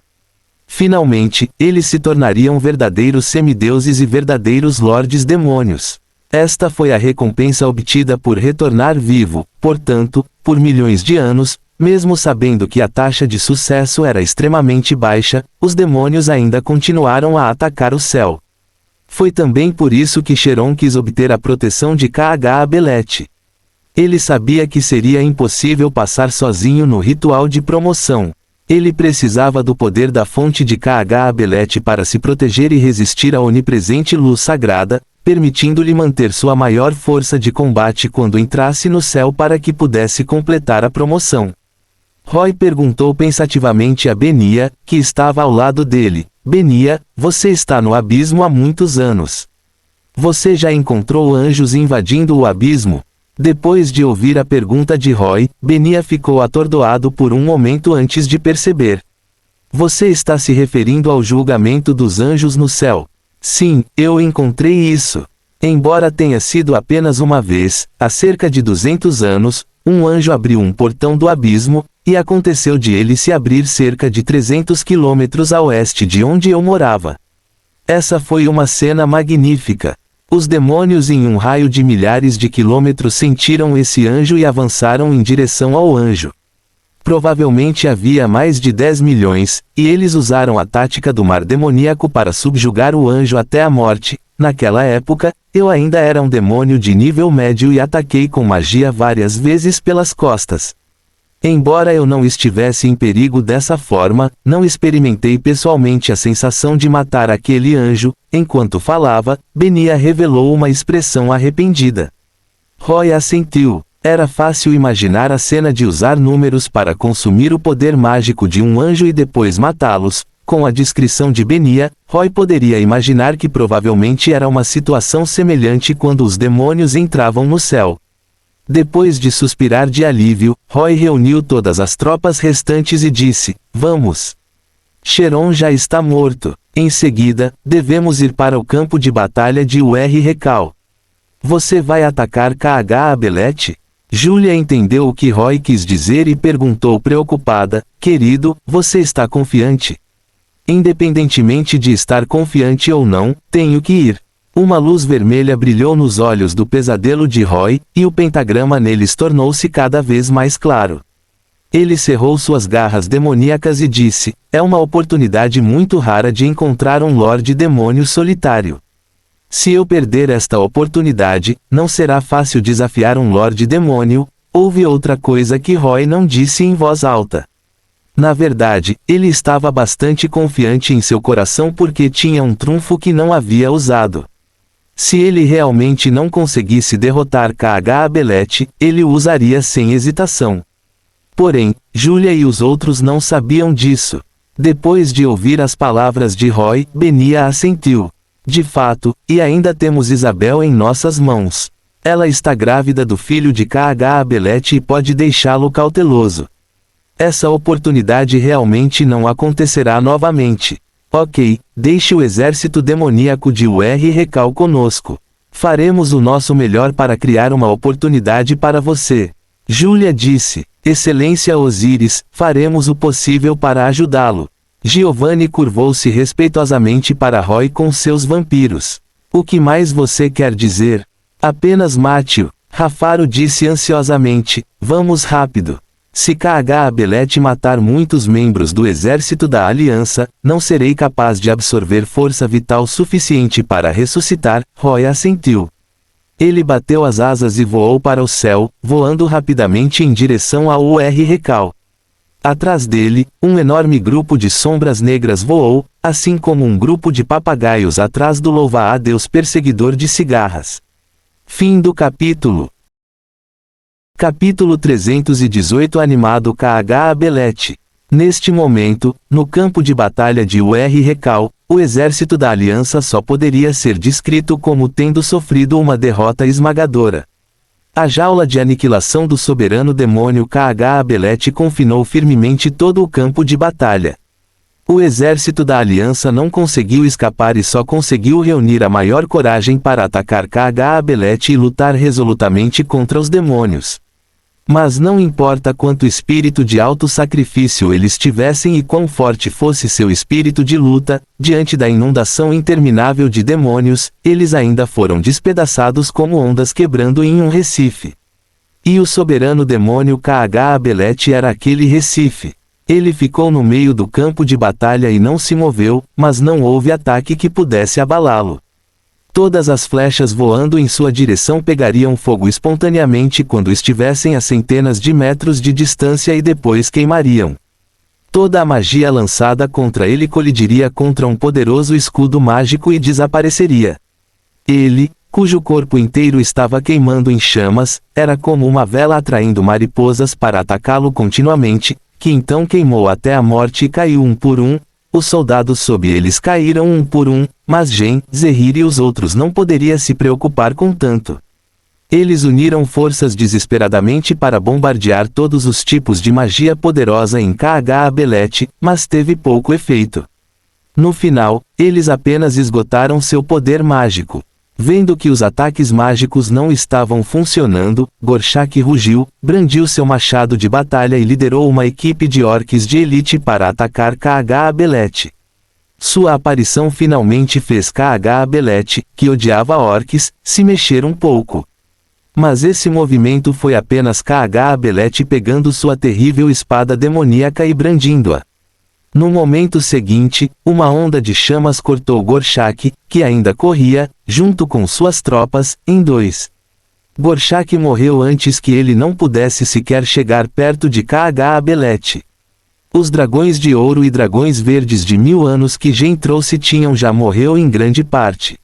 Finalmente, eles se tornariam verdadeiros semideuses e verdadeiros lordes demônios. Esta foi a recompensa obtida por retornar vivo, portanto, por milhões de anos, mesmo sabendo que a taxa de sucesso era extremamente baixa, os demônios ainda continuaram a atacar o céu. Foi também por isso que Cheron quis obter a proteção de Ka-Ga-Abelet. Ele sabia que seria impossível passar sozinho no ritual de promoção. Ele precisava do poder da fonte de Ka-Ga-Abelet para se proteger e resistir à onipresente luz sagrada, permitindo-lhe manter sua maior força de combate quando entrasse no céu para que pudesse completar a promoção. Roy perguntou pensativamente a Benia, que estava ao lado dele: Benia, você está no abismo há muitos anos. Você já encontrou anjos invadindo o abismo? Depois de ouvir a pergunta de Roy, Benia ficou atordoado por um momento antes de perceber. Você está se referindo ao julgamento dos anjos no céu? Sim, eu encontrei isso. Embora tenha sido apenas uma vez, há cerca de 200 anos, um anjo abriu um portão do abismo, e aconteceu de ele se abrir cerca de 300 quilômetros a oeste de onde eu morava. Essa foi uma cena magnífica. Os demônios em um raio de milhares de quilômetros sentiram esse anjo e avançaram em direção ao anjo. Provavelmente havia mais de 10 milhões, e eles usaram a tática do mar demoníaco para subjugar o anjo até a morte. Naquela época, eu ainda era um demônio de nível médio e ataquei com magia várias vezes pelas costas. Embora eu não estivesse em perigo dessa forma, não experimentei pessoalmente a sensação de matar aquele anjo. Enquanto falava, Benia revelou uma expressão arrependida. Roy assentiu. Era fácil imaginar a cena de usar números para consumir o poder mágico de um anjo e depois matá-los. Com a descrição de Benia, Roy poderia imaginar que provavelmente era uma situação semelhante quando os demônios entravam no céu. Depois de suspirar de alívio, Roy reuniu todas as tropas restantes e disse: Vamos. Cheron já está morto. Em seguida, devemos ir para o campo de batalha de Ur-Recal. Você vai atacar Ka-Ga-Abelet? Julia entendeu o que Roy quis dizer e perguntou preocupada: Querido, você está confiante? Independentemente de estar confiante ou não, tenho que ir. Uma luz vermelha brilhou nos olhos do pesadelo de Roy, e o pentagrama neles tornou-se cada vez mais claro. Ele cerrou suas garras demoníacas e disse: É uma oportunidade muito rara de encontrar um Lorde Demônio solitário. Se eu perder esta oportunidade, não será fácil desafiar um Lorde Demônio. Houve outra coisa que Roy não disse em voz alta. Na verdade, ele estava bastante confiante em seu coração porque tinha um trunfo que não havia usado. Se ele realmente não conseguisse derrotar Ka-Ga-Abelet, ele o usaria sem hesitação. Porém, Julia e os outros não sabiam disso. Depois de ouvir as palavras de Roy, Benia assentiu. De fato, e ainda temos Isabel em nossas mãos. Ela está grávida do filho de Ka-Ga-Abelet e pode deixá-lo cauteloso. Essa oportunidade realmente não acontecerá novamente. Ok, deixe o exército demoníaco de Ur-Recal conosco. Faremos o nosso melhor para criar uma oportunidade para você. Júlia disse. Excelência Osíris, faremos o possível para ajudá-lo. Giovanni curvou-se respeitosamente para Roy com seus vampiros. O que mais você quer dizer? Apenas mate-o. Rafaro disse ansiosamente, vamos rápido. Se K.H. Abelete matar muitos membros do exército da Aliança, não serei capaz de absorver força vital suficiente para ressuscitar, Roy assentiu. Ele bateu as asas e voou para o céu, voando rapidamente em direção ao UR Recal. Atrás dele, um enorme grupo de sombras negras voou, assim como um grupo de papagaios atrás do louva-a-Deus perseguidor de cigarras. Fim do capítulo. Capítulo 318 Animado K.H. Abelete. Neste momento, no campo de batalha de UR Recal, o exército da Aliança só poderia ser descrito como tendo sofrido uma derrota esmagadora. A jaula de aniquilação do soberano demônio K.H. Abelete confinou firmemente todo o campo de batalha. O exército da Aliança não conseguiu escapar e só conseguiu reunir a maior coragem para atacar K.H. Abelete e lutar resolutamente contra os demônios. Mas não importa quanto espírito de auto-sacrifício eles tivessem e quão forte fosse seu espírito de luta, diante da inundação interminável de demônios, eles ainda foram despedaçados como ondas quebrando em um recife. E o soberano demônio K.H. Abelete era aquele recife. Ele ficou no meio do campo de batalha e não se moveu, mas não houve ataque que pudesse abalá-lo. Todas as flechas voando em sua direção pegariam fogo espontaneamente quando estivessem a centenas de metros de distância e depois queimariam. Toda a magia lançada contra ele colidiria contra um poderoso escudo mágico e desapareceria. Ele, cujo corpo inteiro estava queimando em chamas, era como uma vela atraindo mariposas para atacá-lo continuamente, que então queimou até a morte e caiu um por um. Os soldados sob eles caíram um por um, mas Gen, Zehir e os outros não poderia se preocupar com tanto. Eles uniram forças desesperadamente para bombardear todos os tipos de magia poderosa em K.H. Abelete, mas teve pouco efeito. No final, eles apenas esgotaram seu poder mágico. Vendo que os ataques mágicos não estavam funcionando, Gorshak rugiu, brandiu seu machado de batalha e liderou uma equipe de orques de elite para atacar K.H. Abelete. Sua aparição finalmente fez K.H. Abelete, que odiava orques, se mexer um pouco. Mas esse movimento foi apenas K.H. Abelete pegando sua terrível espada demoníaca e brandindo-a. No momento seguinte, uma onda de chamas cortou Gorshak, que ainda corria, junto com suas tropas, em dois. Gorshak morreu antes que ele não pudesse sequer chegar perto de K.H. Abelete. Os dragões de ouro e dragões verdes de 1000 anos que Gen trouxe tinham já morreu em grande parte.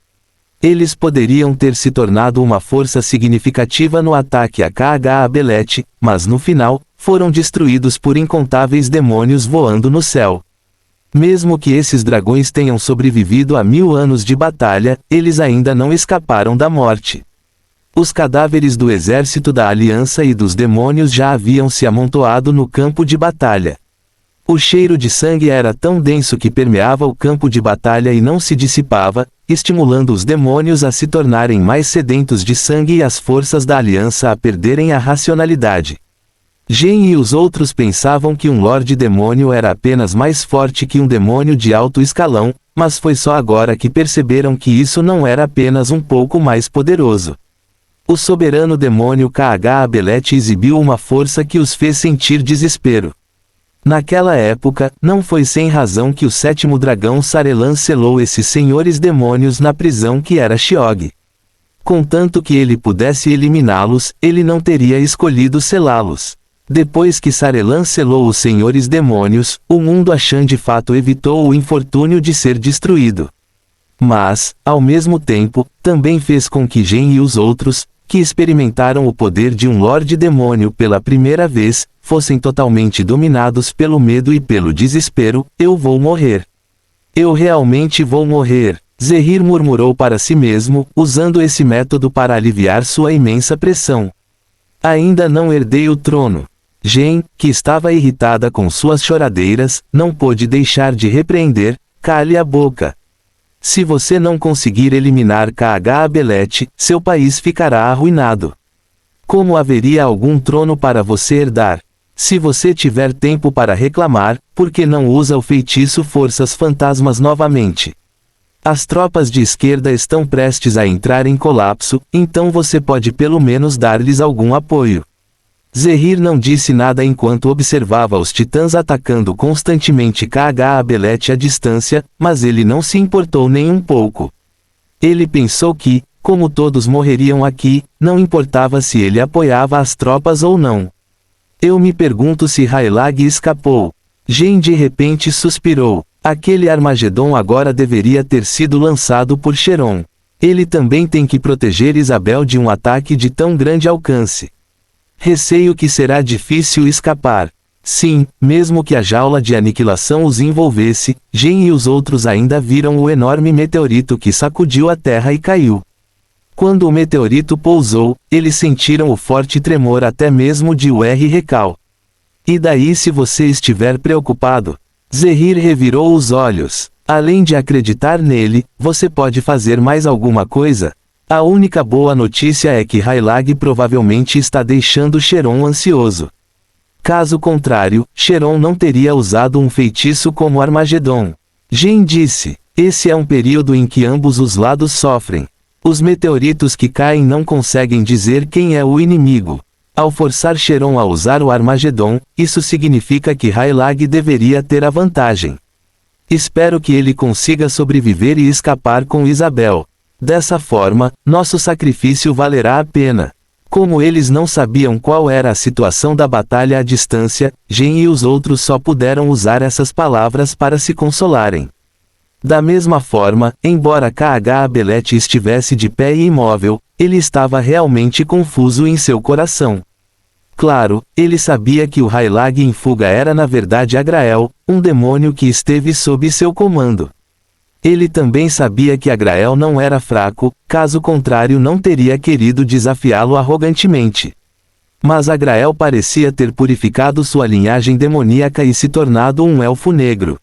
Eles poderiam ter se tornado uma força significativa no ataque a K.H. Abelete, mas no final, foram destruídos por incontáveis demônios voando no céu. Mesmo que esses dragões tenham sobrevivido a 1000 anos de batalha, eles ainda não escaparam da morte. Os cadáveres do exército da Aliança e dos demônios já haviam se amontoado no campo de batalha. O cheiro de sangue era tão denso que permeava o campo de batalha e não se dissipava, estimulando os demônios a se tornarem mais sedentos de sangue e as forças da Aliança a perderem a racionalidade. Gen e os outros pensavam que um Lorde Demônio era apenas mais forte que um demônio de alto escalão, mas foi só agora que perceberam que isso não era apenas um pouco mais poderoso. O soberano demônio K.H. Abelete exibiu uma força que os fez sentir desespero. Naquela época, não foi sem razão que o sétimo dragão Sarelan selou esses senhores demônios na prisão que era Shiog. Contanto que ele pudesse eliminá-los, ele não teria escolhido selá-los. Depois que Sarelan selou os senhores demônios, o mundo Ashan de fato evitou o infortúnio de ser destruído. Mas, ao mesmo tempo, também fez com que Gen e os outros, que experimentaram o poder de um Lorde Demônio pela primeira vez, fossem totalmente dominados pelo medo e pelo desespero. Eu vou morrer. Eu realmente vou morrer. Zehir murmurou para si mesmo, usando esse método para aliviar sua imensa pressão. Ainda não herdei o trono. Gen, que estava irritada com suas choradeiras, não pôde deixar de repreender, cale a boca. Se você não conseguir eliminar Kh-Abelete, seu país ficará arruinado. Como haveria algum trono para você herdar? Se você tiver tempo para reclamar, por que não usa o feitiço Forças Fantasmas novamente? As tropas de esquerda estão prestes a entrar em colapso, então você pode pelo menos dar-lhes algum apoio. Zehir não disse nada enquanto observava os titãs atacando constantemente Kh-Abelete à distância, mas ele não se importou nem um pouco. Ele pensou que, como todos morreriam aqui, não importava se ele apoiava as tropas ou não. Eu me pergunto se Raylag escapou. Jin de repente suspirou. Aquele Armagedon agora deveria ter sido lançado por Cheron. Ele também tem que proteger Isabel de um ataque de tão grande alcance. Receio que será difícil escapar. Sim, mesmo que a jaula de aniquilação os envolvesse, Jin e os outros ainda viram o enorme meteorito que sacudiu a Terra e caiu. Quando o meteorito pousou, eles sentiram o forte tremor até mesmo de Recal. E daí se você estiver preocupado? Zehir revirou os olhos. Além de acreditar nele, você pode fazer mais alguma coisa? A única boa notícia é que Raylag provavelmente está deixando Cheron ansioso. Caso contrário, Cheron não teria usado um feitiço como Armagedon. Jin disse, esse é um período em que ambos os lados sofrem. Os meteoritos que caem não conseguem dizer quem é o inimigo. Ao forçar Cheron a usar o Armagedon, isso significa que Raylag deveria ter a vantagem. Espero que ele consiga sobreviver e escapar com Isabel. Dessa forma, nosso sacrifício valerá a pena. Como eles não sabiam qual era a situação da batalha à distância, Jin e os outros só puderam usar essas palavras para se consolarem. Da mesma forma, embora Kh-Abelete estivesse de pé e imóvel, ele estava realmente confuso em seu coração. Claro, ele sabia que o Raylag em fuga era na verdade Agrael, um demônio que esteve sob seu comando. Ele também sabia que Agrael não era fraco, caso contrário não teria querido desafiá-lo arrogantemente. Mas Agrael parecia ter purificado sua linhagem demoníaca e se tornado um elfo negro.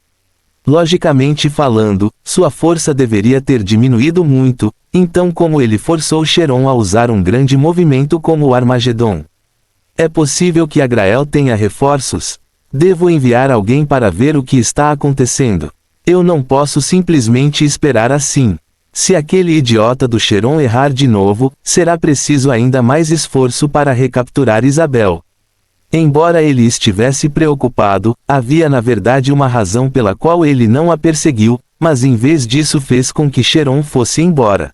Logicamente falando, sua força deveria ter diminuído muito, então como ele forçou Cheron a usar um grande movimento como o Armagedon? É possível que Agrael tenha reforços? Devo enviar alguém para ver o que está acontecendo. Eu não posso simplesmente esperar assim. Se aquele idiota do Cheron errar de novo, será preciso ainda mais esforço para recapturar Isabel. Embora ele estivesse preocupado, havia na verdade uma razão pela qual ele não a perseguiu, mas em vez disso fez com que Cheron fosse embora.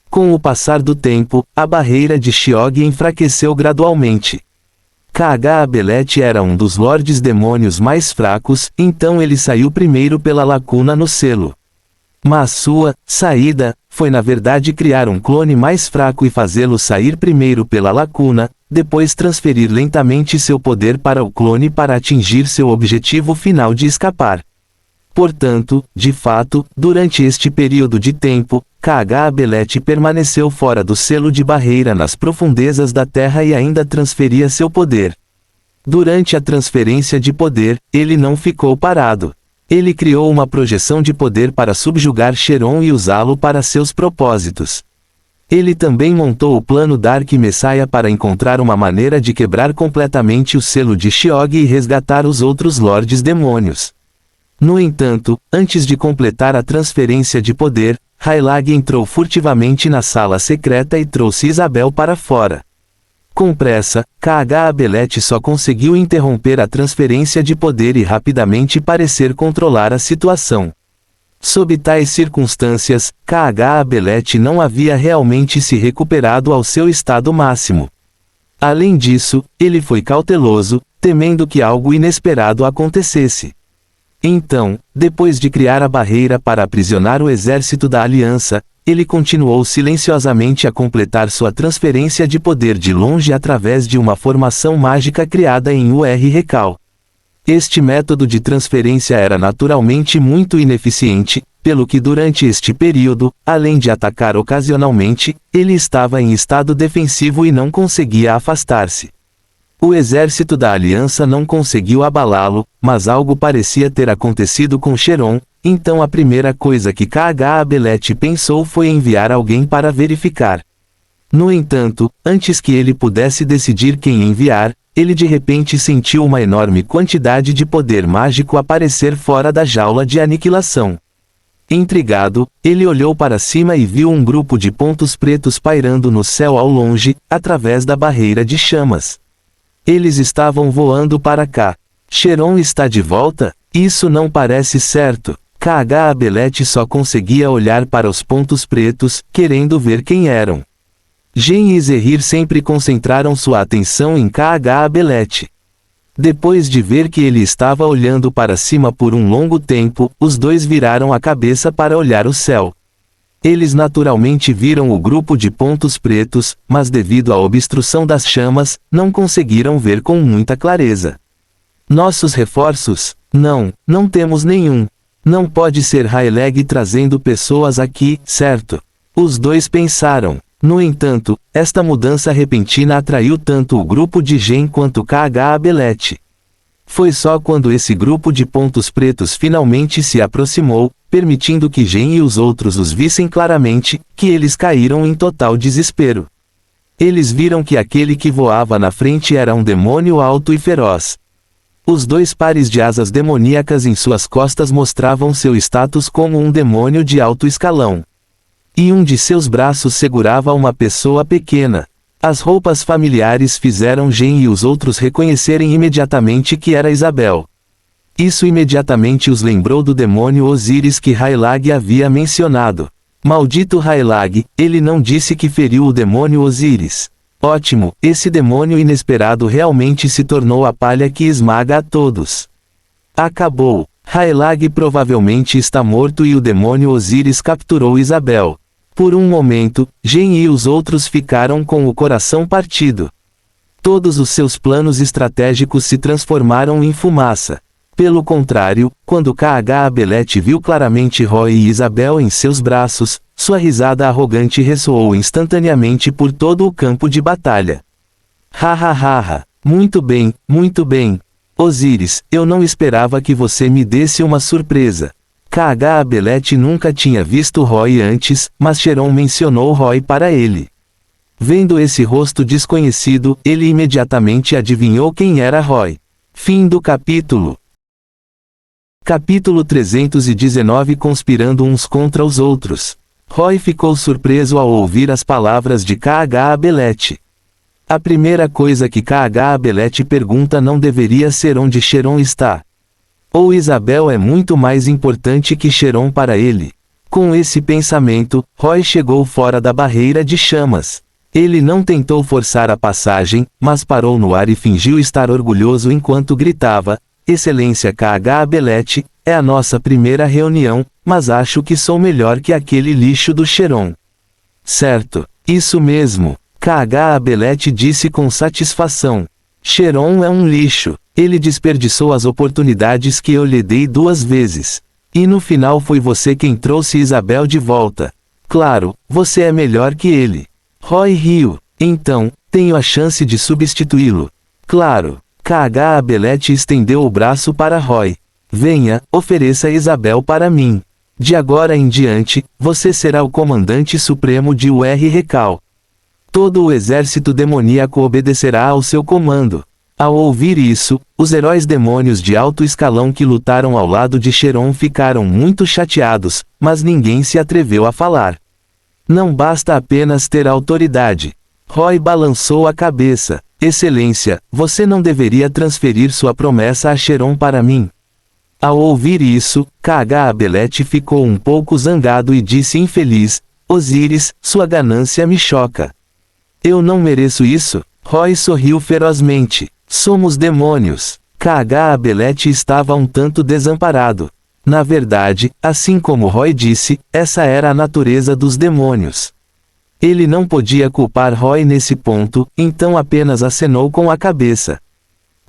Com o passar do tempo, a barreira de Xiog enfraqueceu gradualmente. Kh-Abelete era um dos lordes demônios mais fracos, então ele saiu primeiro pela lacuna no selo. Mas sua saída foi na verdade criar um clone mais fraco e fazê-lo sair primeiro pela lacuna, depois transferir lentamente seu poder para o clone para atingir seu objetivo final de escapar. Portanto, de fato, durante este período de tempo, Kh-Abelete permaneceu fora do selo de barreira nas profundezas da Terra e ainda transferia seu poder. Durante a transferência de poder, ele não ficou parado. Ele criou uma projeção de poder para subjugar Cheron e usá-lo para seus propósitos. Ele também montou o plano Dark Messiah para encontrar uma maneira de quebrar completamente o selo de Xiog e resgatar os outros Lordes Demônios. No entanto, antes de completar a transferência de poder, Raylag entrou furtivamente na sala secreta e trouxe Isabel para fora. Com pressa, Kh-Abelete só conseguiu interromper a transferência de poder e rapidamente parecer controlar a situação. Sob tais circunstâncias, Kh-Abelete não havia realmente se recuperado ao seu estado máximo. Além disso, ele foi cauteloso, temendo que algo inesperado acontecesse. Então, depois de criar a barreira para aprisionar o exército da Aliança, ele continuou silenciosamente a completar sua transferência de poder de longe através de uma formação mágica criada em Recal. Este método de transferência era naturalmente muito ineficiente, pelo que durante este período, além de atacar ocasionalmente, ele estava em estado defensivo e não conseguia afastar-se. O exército da aliança não conseguiu abalá-lo, mas algo parecia ter acontecido com Cheron, então a primeira coisa que K'Abelete pensou foi enviar alguém para verificar. No entanto, antes que ele pudesse decidir quem enviar, ele de repente sentiu uma enorme quantidade de poder mágico aparecer fora da jaula de aniquilação. Intrigado, ele olhou para cima e viu um grupo de pontos pretos pairando no céu ao longe, através da barreira de chamas. Eles estavam voando para cá. Cheron está de volta? Isso não parece certo. K'Abelete só conseguia olhar para os pontos pretos, querendo ver quem eram. Gen e Zehir sempre concentraram sua atenção em K'Abelete. Depois de ver que ele estava olhando para cima por um longo tempo, os dois viraram a cabeça para olhar o céu. Eles naturalmente viram o grupo de pontos pretos, mas devido à obstrução das chamas, não conseguiram ver com muita clareza. Nossos reforços? Não temos nenhum. Não pode ser Rayleigh trazendo pessoas aqui, certo? Os dois pensaram. No entanto, esta mudança repentina atraiu tanto o grupo de Gen quanto K'Abelete. Foi só quando esse grupo de pontos pretos finalmente se aproximou, permitindo que Gen e os outros os vissem claramente, que eles caíram em total desespero. Eles viram que aquele que voava na frente era um demônio alto e feroz. Os dois pares de asas demoníacas em suas costas mostravam seu status como um demônio de alto escalão. E um de seus braços segurava uma pessoa pequena. As roupas familiares fizeram Gen e os outros reconhecerem imediatamente que era Isabel. Isso imediatamente os lembrou do demônio Osíris que Rayleigh havia mencionado. Maldito Rayleigh, ele não disse que feriu o demônio Osíris. Ótimo, esse demônio inesperado realmente se tornou a palha que esmaga a todos. Acabou. Rayleigh provavelmente está morto e o demônio Osíris capturou Isabel. Por um momento, Gen e os outros ficaram com o coração partido. Todos os seus planos estratégicos se transformaram em fumaça. Pelo contrário, quando K'Abelete viu claramente Roy e Isabel em seus braços, sua risada arrogante ressoou instantaneamente por todo o campo de batalha. Ha. Muito bem. Osíris, eu não esperava que você me desse uma surpresa. K'Abelete nunca tinha visto Roy antes, mas Cheron mencionou Roy para ele. Vendo esse rosto desconhecido, ele imediatamente adivinhou quem era Roy. Fim do capítulo. Capítulo 319 Conspirando uns contra os outros. Roy ficou surpreso ao ouvir as palavras de K'Abelete. A primeira coisa que K'Abelete pergunta não deveria ser onde Cheron está. Ou Isabel é muito mais importante que Cheron para ele. Com esse pensamento, Roy chegou fora da barreira de chamas. Ele não tentou forçar a passagem, mas parou no ar e fingiu estar orgulhoso enquanto gritava: Excelência K'Abelete, é a nossa primeira reunião, mas acho que sou melhor que aquele lixo do Cheron. Certo, isso mesmo, K'Abelete disse com satisfação. Cheron é um lixo. Ele desperdiçou as oportunidades que eu lhe dei 2 vezes. E no final foi você quem trouxe Isabel de volta. Claro, você é melhor que ele. Roy riu. Então, tenho a chance de substituí-lo. Claro. K'Abelete estendeu o braço para Roy. Venha, ofereça Isabel para mim. De agora em diante, você será o comandante supremo de UR-Recal. Todo o exército demoníaco obedecerá ao seu comando. Ao ouvir isso, os heróis demônios de alto escalão que lutaram ao lado de Cheron ficaram muito chateados, mas ninguém se atreveu a falar. Não basta apenas ter autoridade. Roy balançou a cabeça. Excelência, você não deveria transferir sua promessa a Cheron para mim. Ao ouvir isso, K'Abelete ficou um pouco zangado e disse infeliz: Osíris, sua ganância me choca. Eu não mereço isso. Roy sorriu ferozmente. Somos demônios. K'Abelete estava um tanto desamparado. Na verdade, assim como Roy disse, essa era a natureza dos demônios. Ele não podia culpar Roy nesse ponto, então apenas acenou com a cabeça.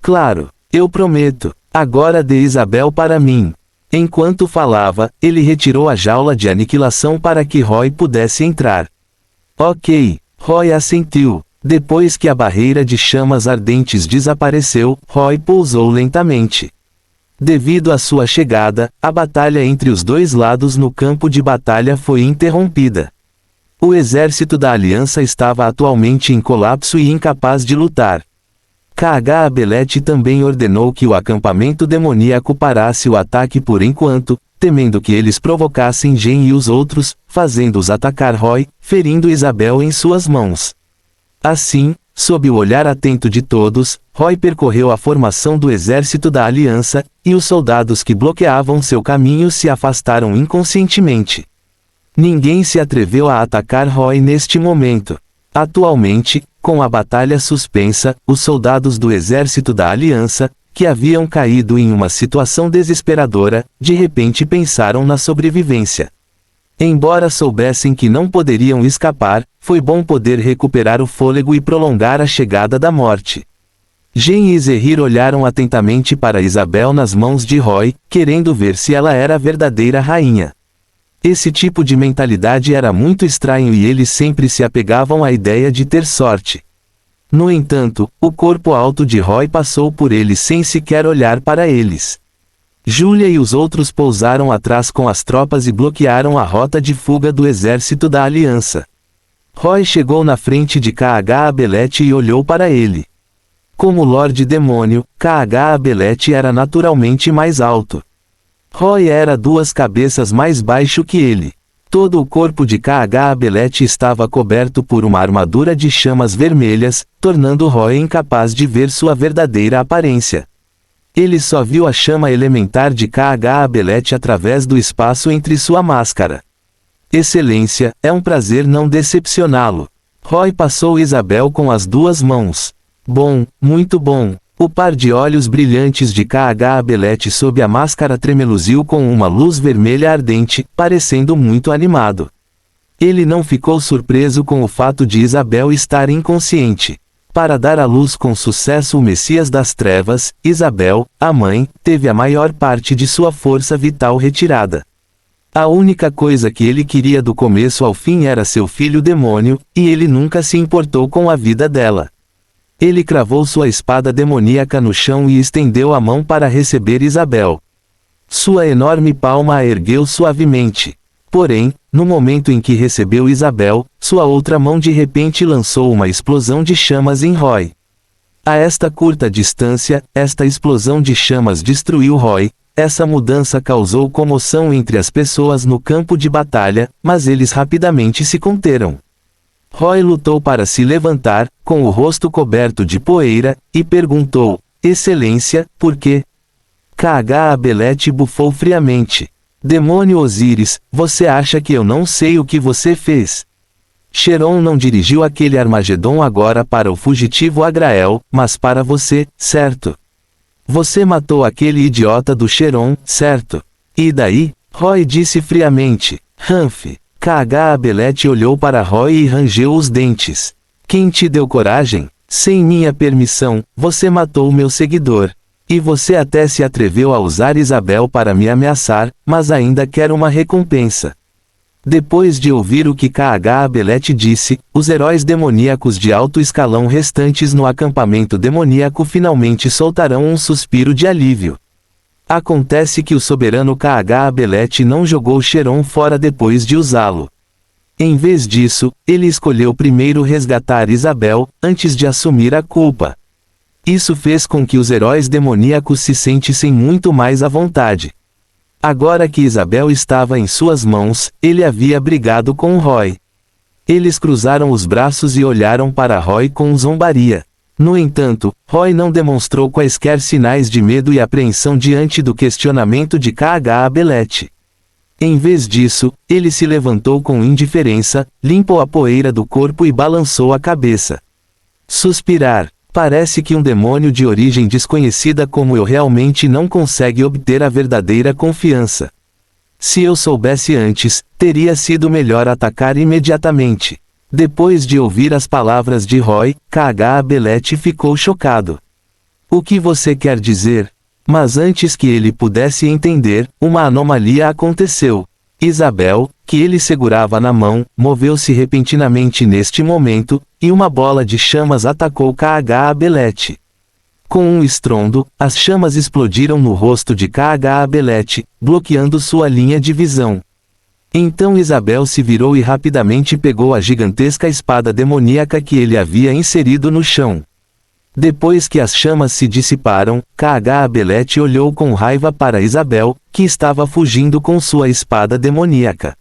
Claro, eu prometo. Agora dê Isabel para mim. Enquanto falava, ele retirou a jaula de aniquilação para que Roy pudesse entrar. Ok, Roy assentiu. Depois que a barreira de chamas ardentes desapareceu, Roy pousou lentamente. Devido à sua chegada, a batalha entre os dois lados no campo de batalha foi interrompida. O exército da Aliança estava atualmente em colapso e incapaz de lutar. K'Abelete também ordenou que o acampamento demoníaco parasse o ataque por enquanto, temendo que eles provocassem Jen e os outros, fazendo-os atacar Roy, ferindo Isabel em suas mãos. Assim, sob o olhar atento de todos, Roy percorreu a formação do exército da Aliança, e os soldados que bloqueavam seu caminho se afastaram inconscientemente. Ninguém se atreveu a atacar Roy neste momento. Atualmente, com a batalha suspensa, os soldados do exército da Aliança, que haviam caído em uma situação desesperadora, de repente pensaram na sobrevivência. Embora soubessem que não poderiam escapar, foi bom poder recuperar o fôlego e prolongar a chegada da morte. Jen e Zehir olharam atentamente para Isabel nas mãos de Roy, querendo ver se ela era a verdadeira rainha. Esse tipo de mentalidade era muito estranho e eles sempre se apegavam à ideia de ter sorte. No entanto, o corpo alto de Roy passou por eles sem sequer olhar para eles. Julia e os outros pousaram atrás com as tropas e bloquearam a rota de fuga do exército da Aliança. Roy chegou na frente de K'Abelete e olhou para ele. Como Lorde Demônio, K'Abelete era naturalmente mais alto. Roy era 2 cabeças mais baixo que ele. Todo o corpo de K'Abelete estava coberto por uma armadura de chamas vermelhas, tornando Roy incapaz de ver sua verdadeira aparência. Ele só viu a chama elementar de K'Abelete através do espaço entre sua máscara. Excelência, é um prazer não decepcioná-lo. Roy passou Isabel com as 2 mãos. Bom, muito bom. O par de olhos brilhantes de K'Abelete sob a máscara tremeluziu com uma luz vermelha ardente, parecendo muito animado. Ele não ficou surpreso com o fato de Isabel estar inconsciente. Para dar à luz com sucesso o Messias das Trevas, Isabel, a mãe, teve a maior parte de sua força vital retirada. A única coisa que ele queria do começo ao fim era seu filho demônio, e ele nunca se importou com a vida dela. Ele cravou sua espada demoníaca no chão e estendeu a mão para receber Isabel. Sua enorme palma a ergueu suavemente. Porém, no momento em que recebeu Isabel, sua outra mão de repente lançou uma explosão de chamas em Roy. A esta curta distância, esta explosão de chamas destruiu Roy. Essa mudança causou comoção entre as pessoas no campo de batalha, mas eles rapidamente se conteram. Roy lutou para se levantar, com o rosto coberto de poeira, e perguntou: Excelência, por quê? K'Abelete bufou friamente. Demônio Osíris, você acha que eu não sei o que você fez? Cheron não dirigiu aquele Armagedon agora para o fugitivo Agrael, mas para você, certo? Você matou aquele idiota do Cheron, certo? E daí? Roy disse friamente. Humph. K'Abelete olhou para Roy e rangeu os dentes. Quem te deu coragem? Sem minha permissão, você matou meu seguidor. E você até se atreveu a usar Isabel para me ameaçar, mas ainda quer uma recompensa. Depois de ouvir o que K'Abelete disse, os heróis demoníacos de alto escalão restantes no acampamento demoníaco finalmente soltarão um suspiro de alívio. Acontece que o soberano K'Abelete não jogou Cheron fora depois de usá-lo. Em vez disso, ele escolheu primeiro resgatar Isabel, antes de assumir a culpa. Isso fez com que os heróis demoníacos se sentissem muito mais à vontade. Agora que Isabel estava em suas mãos, ele havia brigado com Roy. Eles cruzaram os braços e olharam para Roy com zombaria. No entanto, Roy não demonstrou quaisquer sinais de medo e apreensão diante do questionamento de K'Abelete. Em vez disso, ele se levantou com indiferença, limpou a poeira do corpo e balançou a cabeça. Suspirar. Parece que um demônio de origem desconhecida como eu realmente não consegue obter a verdadeira confiança. Se eu soubesse antes, teria sido melhor atacar imediatamente. Depois de ouvir as palavras de Roy, K'Abelete ficou chocado. O que você quer dizer? Mas antes que ele pudesse entender, uma anomalia aconteceu. Isabel, que ele segurava na mão, moveu-se repentinamente neste momento, e uma bola de chamas atacou K.H. Com um estrondo, as chamas explodiram no rosto de K.H., bloqueando sua linha de visão. Então Isabel se virou e rapidamente pegou a gigantesca espada demoníaca que ele havia inserido no chão. Depois que as chamas se dissiparam, K.H. olhou com raiva para Isabel, que estava fugindo com sua espada demoníaca.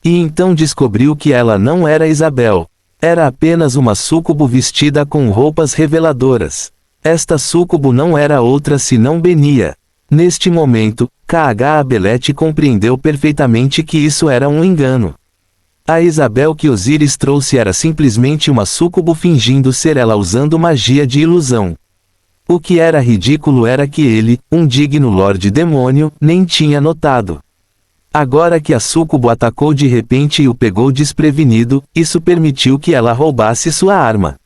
E então descobriu que ela não era Isabel. Era apenas uma súcubo vestida com roupas reveladoras. Esta súcubo não era outra senão Benia. Neste momento, K.H. compreendeu perfeitamente que isso era um engano. A Isabel que Osíris trouxe era simplesmente uma súcubo fingindo ser ela usando magia de ilusão. O que era ridículo era que ele, um digno Lorde Demônio, nem tinha notado. Agora que a súcubo atacou de repente e o pegou desprevenido, isso permitiu que ela roubasse sua arma.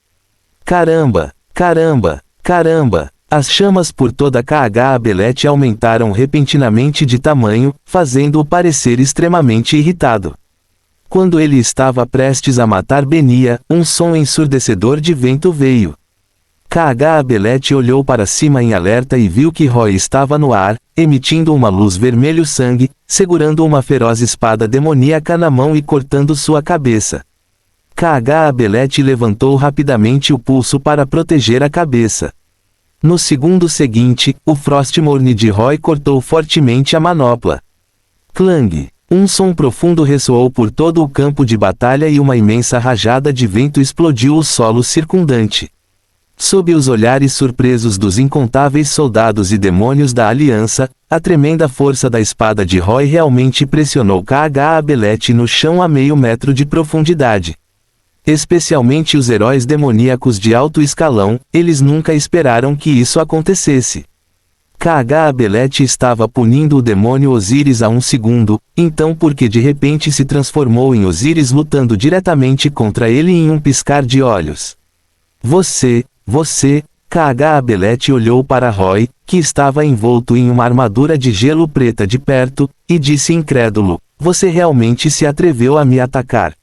Caramba! Caramba! Caramba! As chamas por toda K.H. aumentaram repentinamente de tamanho, fazendo-o parecer extremamente irritado. Quando ele estava prestes a matar Benia, um som ensurdecedor de vento veio. K.H. olhou para cima em alerta e viu que Roy estava no ar, emitindo uma luz vermelho-sangue, segurando uma feroz espada demoníaca na mão e cortando sua cabeça. K.H. levantou rapidamente o pulso para proteger a cabeça. No segundo seguinte, o Frostmourne de Roy cortou fortemente a manopla. Clang! Um som profundo ressoou por todo o campo de batalha e uma imensa rajada de vento explodiu o solo circundante. Sob os olhares surpresos dos incontáveis soldados e demônios da Aliança, a tremenda força da espada de Roy realmente pressionou K.H. no chão a meio metro de profundidade. Especialmente os heróis demoníacos de alto escalão, eles nunca esperaram que isso acontecesse. K.H. estava punindo o demônio Osíris há um segundo, então porque de repente se transformou em Osíris lutando diretamente contra ele em um piscar de olhos. Você, K.H. olhou para Roy, que estava envolto em uma armadura de gelo preta de perto, e disse incrédulo, você realmente se atreveu a me atacar.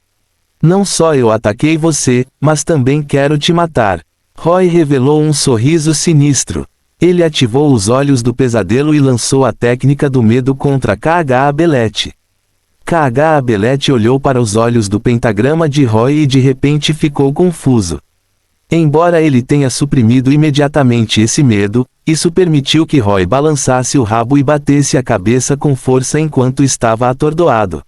Não só eu ataquei você, mas também quero te matar. Roy revelou um sorriso sinistro. Ele ativou os olhos do pesadelo e lançou a técnica do medo contra K.H. K.H. olhou para os olhos do pentagrama de Roy e de repente ficou confuso. Embora ele tenha suprimido imediatamente esse medo, isso permitiu que Roy balançasse o rabo e batesse a cabeça com força enquanto estava atordoado.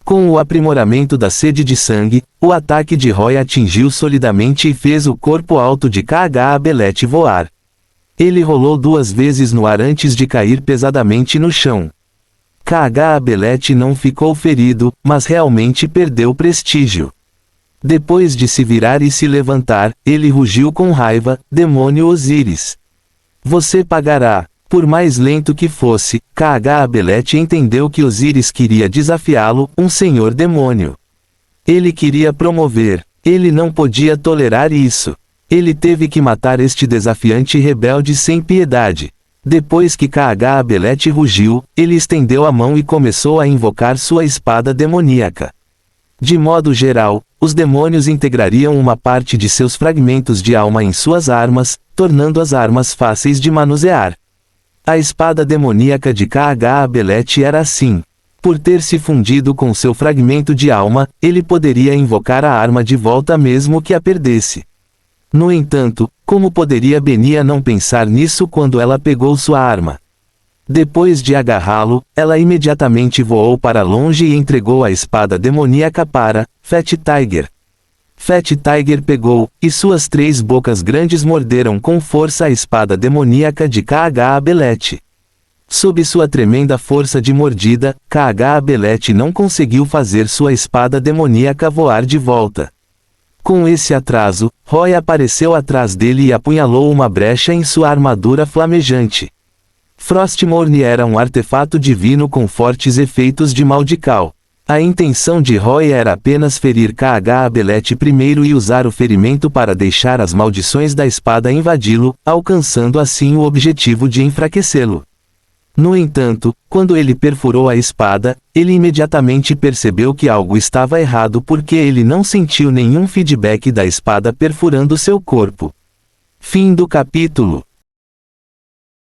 Com o aprimoramento da sede de sangue, o ataque de Roy atingiu solidamente e fez o corpo alto de K.H. voar. Ele rolou 2 vezes no ar antes de cair pesadamente no chão. K.H. não ficou ferido, mas realmente perdeu prestígio. Depois de se virar e se levantar, ele rugiu com raiva, demônio Osíris. Você pagará. Por mais lento que fosse, K.H. entendeu que Osíris queria desafiá-lo, um senhor demônio. Ele queria promover. Ele não podia tolerar isso. Ele teve que matar este desafiante rebelde sem piedade. Depois que K.H. rugiu, ele estendeu a mão e começou a invocar sua espada demoníaca. De modo geral, os demônios integrariam uma parte de seus fragmentos de alma em suas armas, tornando as armas fáceis de manusear. A espada demoníaca de K.H. era assim. Por ter se fundido com seu fragmento de alma, ele poderia invocar a arma de volta mesmo que a perdesse. No entanto, como poderia Benia não pensar nisso quando ela pegou sua arma? Depois de agarrá-lo, ela imediatamente voou para longe e entregou a espada demoníaca para Fat Tiger. Fat Tiger pegou, e suas 3 bocas grandes morderam com força a espada demoníaca de K.H. Sob sua tremenda força de mordida, K.H. não conseguiu fazer sua espada demoníaca voar de volta. Com esse atraso, Roy apareceu atrás dele e apunhalou uma brecha em sua armadura flamejante. Frostmourne era um artefato divino com fortes efeitos de mal de cal. A intenção de Roy era apenas ferir K.H. primeiro e usar o ferimento para deixar as maldições da espada invadi-lo, alcançando assim o objetivo de enfraquecê-lo. No entanto, quando ele perfurou a espada, ele imediatamente percebeu que algo estava errado porque ele não sentiu nenhum feedback da espada perfurando seu corpo. Fim do capítulo.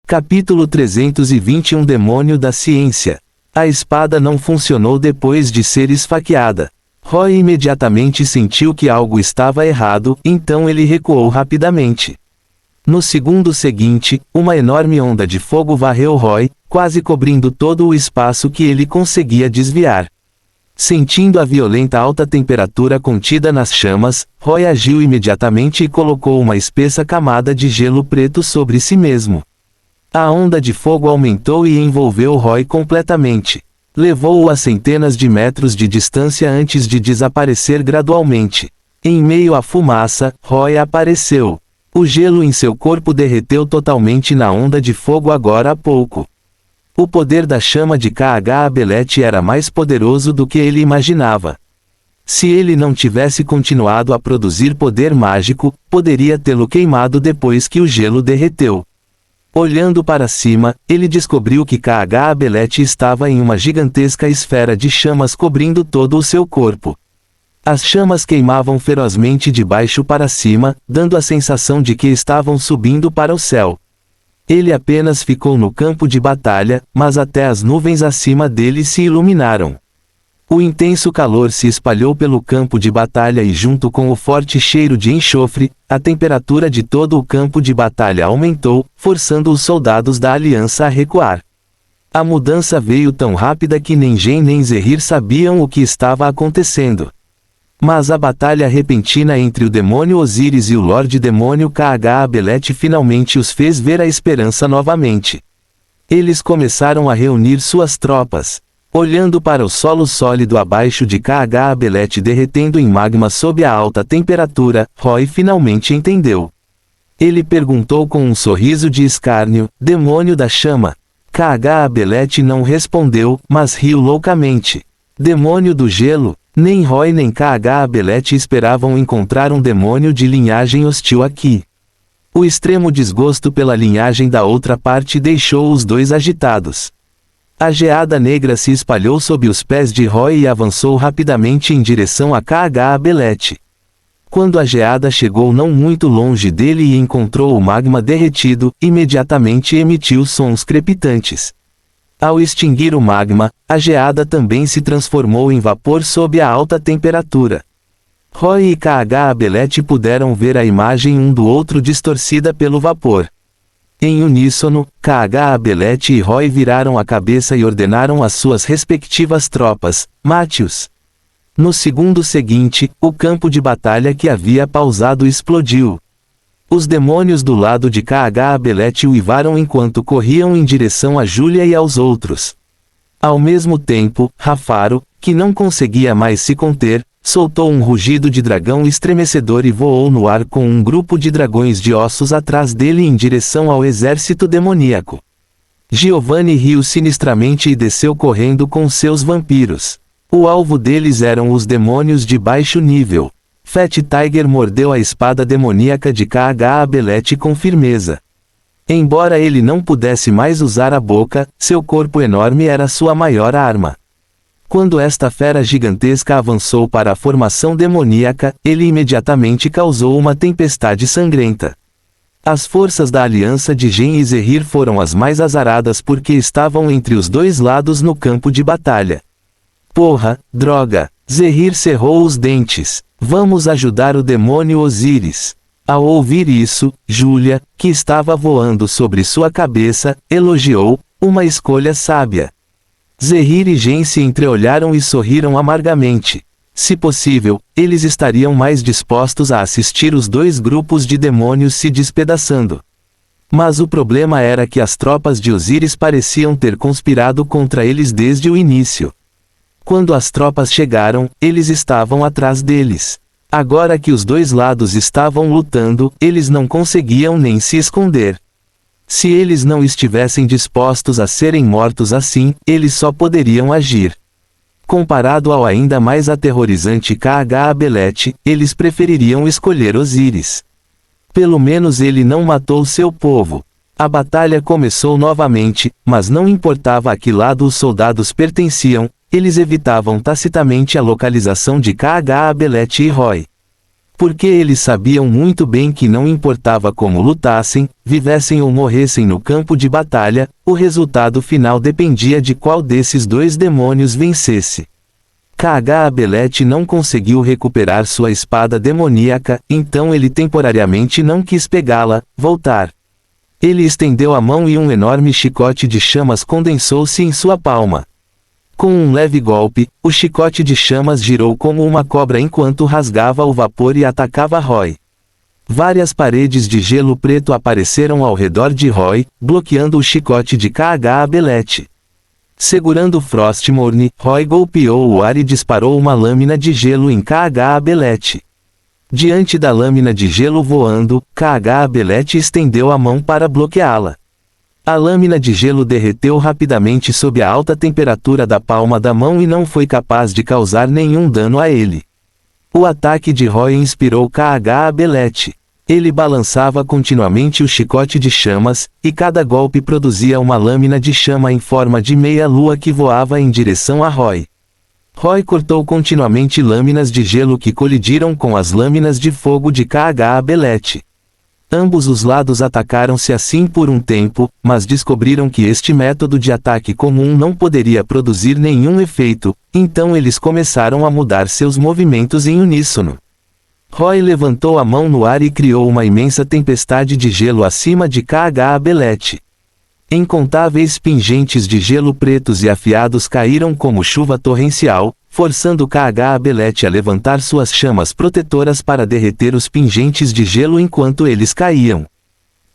Capítulo 321 Demônio da Ciência. A espada não funcionou depois de ser esfaqueada. Roy imediatamente sentiu que algo estava errado, então ele recuou rapidamente. No segundo seguinte, uma enorme onda de fogo varreu Roy, quase cobrindo todo o espaço que ele conseguia desviar. Sentindo a violenta alta temperatura contida nas chamas, Roy agiu imediatamente e colocou uma espessa camada de gelo preto sobre si mesmo. A onda de fogo aumentou e envolveu Roy completamente. Levou-o a centenas de metros de distância antes de desaparecer gradualmente. Em meio à fumaça, Roy apareceu. O gelo em seu corpo derreteu totalmente na onda de fogo agora há pouco. O poder da chama de KH Abelet era mais poderoso do que ele imaginava. Se ele não tivesse continuado a produzir poder mágico, poderia tê-lo queimado depois que o gelo derreteu. Olhando para cima, ele descobriu que KH Abelet estava em uma gigantesca esfera de chamas cobrindo todo o seu corpo. As chamas queimavam ferozmente de baixo para cima, dando a sensação de que estavam subindo para o céu. Ele apenas ficou no campo de batalha, mas até as nuvens acima dele se iluminaram. O intenso calor se espalhou pelo campo de batalha e junto com o forte cheiro de enxofre, a temperatura de todo o campo de batalha aumentou, forçando os soldados da aliança a recuar. A mudança veio tão rápida que nem Gen nem Zehir sabiam o que estava acontecendo. Mas a batalha repentina entre o demônio Osíris e o Lorde Demônio KH Abelet finalmente os fez ver a esperança novamente. Eles começaram a reunir suas tropas. Olhando para o solo sólido abaixo de KH Abelet derretendo em magma sob a alta temperatura, Roy finalmente entendeu. Ele perguntou com um sorriso de escárnio, Demônio da Chama. KH Abelet não respondeu, mas riu loucamente. Demônio do Gelo? Nem Roy nem KH Abelet esperavam encontrar um demônio de linhagem hostil aqui. O extremo desgosto pela linhagem da outra parte deixou os dois agitados. A geada negra se espalhou sob os pés de Roy e avançou rapidamente em direção a KH Abelet. Quando a geada chegou não muito longe dele e encontrou o magma derretido, imediatamente emitiu sons crepitantes. Ao extinguir o magma, a geada também se transformou em vapor sob a alta temperatura. Roy e KH Abelet puderam ver a imagem um do outro distorcida pelo vapor. Em uníssono, KH Abelet e Roy viraram a cabeça e ordenaram às suas respectivas tropas, mate-os. No segundo seguinte, o campo de batalha que havia pausado explodiu. Os demônios do lado de KH Abelet uivaram enquanto corriam em direção a Julia e aos outros. Ao mesmo tempo, Rafaro, que não conseguia mais se conter, soltou um rugido de dragão estremecedor e voou no ar com um grupo de dragões de ossos atrás dele em direção ao exército demoníaco. Giovanni riu sinistramente e desceu correndo com seus vampiros. O alvo deles eram os demônios de baixo nível. Fat Tiger mordeu a espada demoníaca de KH Abelet com firmeza. Embora ele não pudesse mais usar a boca, seu corpo enorme era sua maior arma. Quando esta fera gigantesca avançou para a formação demoníaca, ele imediatamente causou uma tempestade sangrenta. As forças da aliança de Gen e Zehir foram as mais azaradas porque estavam entre os dois lados no campo de batalha. Porra, droga! Zehir cerrou os dentes. Vamos ajudar o demônio Osíris. Ao ouvir isso, Julia, que estava voando sobre sua cabeça, elogiou, uma escolha sábia. Zehir e Gen se entreolharam e sorriram amargamente. Se possível, eles estariam mais dispostos a assistir os dois grupos de demônios se despedaçando. Mas o problema era que as tropas de Osíris pareciam ter conspirado contra eles desde o início. Quando as tropas chegaram, eles estavam atrás deles. Agora que os dois lados estavam lutando, eles não conseguiam nem se esconder. Se eles não estivessem dispostos a serem mortos assim, eles só poderiam agir. Comparado ao ainda mais aterrorizante KH Abelet, eles prefeririam escolher Osíris. Pelo menos ele não matou seu povo. A batalha começou novamente, mas não importava a que lado os soldados pertenciam, eles evitavam tacitamente a localização de K'Abelette e Roy. Porque eles sabiam muito bem que não importava como lutassem, vivessem ou morressem no campo de batalha, o resultado final dependia de qual desses dois demônios vencesse. K'Abelette não conseguiu recuperar sua espada demoníaca, então ele temporariamente não quis pegá-la, voltar. Ele estendeu a mão e um enorme chicote de chamas condensou-se em sua palma. Com um leve golpe, o chicote de chamas girou como uma cobra enquanto rasgava o vapor e atacava Roy. Várias paredes de gelo preto apareceram ao redor de Roy, bloqueando o chicote de K'Abelette. Segurando Frostmourne, Roy golpeou o ar e disparou uma lâmina de gelo em K'Abelette. Diante da lâmina de gelo voando, K'Abelette estendeu a mão para bloqueá-la. A lâmina de gelo derreteu rapidamente sob a alta temperatura da palma da mão e não foi capaz de causar nenhum dano a ele. O ataque de Roy inspirou K'Abelette. Ele balançava continuamente o chicote de chamas, e cada golpe produzia uma lâmina de chama em forma de meia-lua que voava em direção a Roy. Roy cortou continuamente lâminas de gelo que colidiram com as lâminas de fogo de K'Abelette. Ambos os lados atacaram-se assim por um tempo, mas descobriram que este método de ataque comum não poderia produzir nenhum efeito, então eles começaram a mudar seus movimentos em uníssono. Roy levantou a mão no ar e criou uma imensa tempestade de gelo acima de K'Abelette. Incontáveis pingentes de gelo pretos e afiados caíram como chuva torrencial, forçando K'Abelette a levantar suas chamas protetoras para derreter os pingentes de gelo enquanto eles caíam.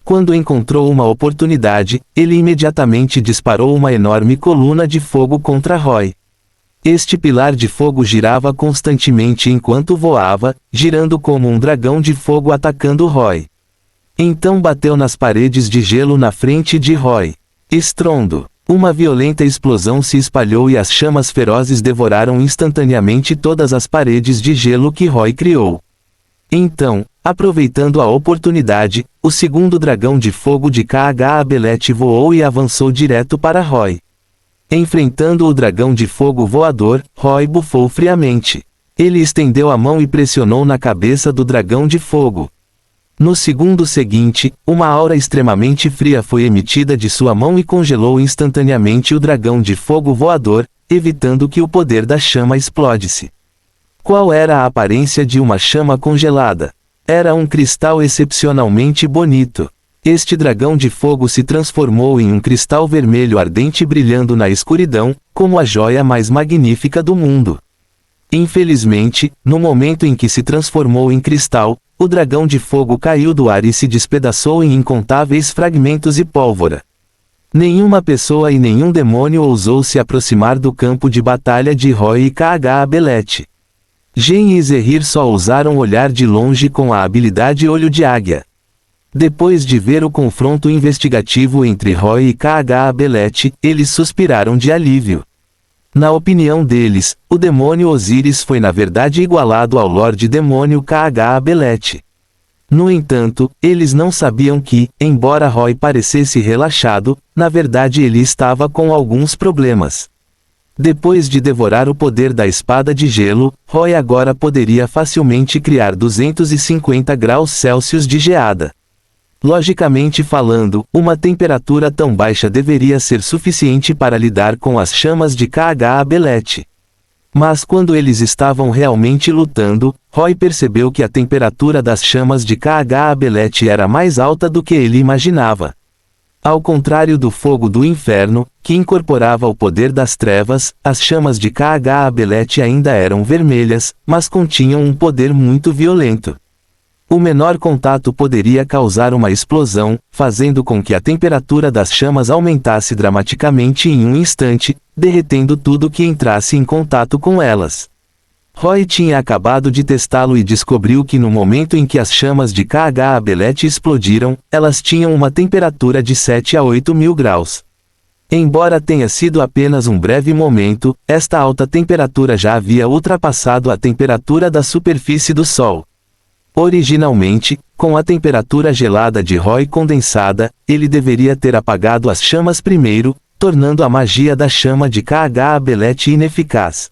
Quando encontrou uma oportunidade, ele imediatamente disparou uma enorme coluna de fogo contra Roy. Este pilar de fogo girava constantemente enquanto voava, girando como um dragão de fogo atacando Roy. Então bateu nas paredes de gelo na frente de Roy. Estrondo. Uma violenta explosão se espalhou e as chamas ferozes devoraram instantaneamente todas as paredes de gelo que Roy criou. Então, aproveitando a oportunidade, o segundo dragão de fogo de K'Abelette voou e avançou direto para Roy. Enfrentando o dragão de fogo voador, Roy bufou friamente. Ele estendeu a mão e pressionou na cabeça do dragão de fogo. No segundo seguinte, uma aura extremamente fria foi emitida de sua mão e congelou instantaneamente o dragão de fogo voador, evitando que o poder da chama explodisse. Qual era a aparência de uma chama congelada? Era um cristal excepcionalmente bonito. Este dragão de fogo se transformou em um cristal vermelho ardente brilhando na escuridão, como a joia mais magnífica do mundo. Infelizmente, no momento em que se transformou em cristal, o dragão de fogo caiu do ar e se despedaçou em incontáveis fragmentos e pólvora. Nenhuma pessoa e nenhum demônio ousou se aproximar do campo de batalha de Roy e K'Abelette. Jen e Zehir só ousaram olhar de longe com a habilidade Olho de Águia. Depois de ver o confronto investigativo entre Roy e K'Abelette, eles suspiraram de alívio. Na opinião deles, o demônio Osíris foi na verdade igualado ao Lorde Demônio K'Abelette. No entanto, eles não sabiam que, embora Roy parecesse relaxado, na verdade ele estava com alguns problemas. Depois de devorar o poder da espada de gelo, Roy agora poderia facilmente criar 250 graus Celsius de geada. Logicamente falando, uma temperatura tão baixa deveria ser suficiente para lidar com as chamas de K'Abelette. Mas quando eles estavam realmente lutando, Roy percebeu que a temperatura das chamas de K'Abelette era mais alta do que ele imaginava. Ao contrário do fogo do inferno, que incorporava o poder das trevas, as chamas de K'Abelette ainda eram vermelhas, mas continham um poder muito violento. O menor contato poderia causar uma explosão, fazendo com que a temperatura das chamas aumentasse dramaticamente em um instante, derretendo tudo que entrasse em contato com elas. Roy tinha acabado de testá-lo e descobriu que no momento em que as chamas de K'Abelette explodiram, elas tinham uma temperatura de 7 a 8 mil graus. Embora tenha sido apenas um breve momento, esta alta temperatura já havia ultrapassado a temperatura da superfície do Sol. Originalmente, Com a temperatura gelada de Roy condensada, ele deveria ter apagado as chamas primeiro, tornando a magia da chama de KH ineficaz.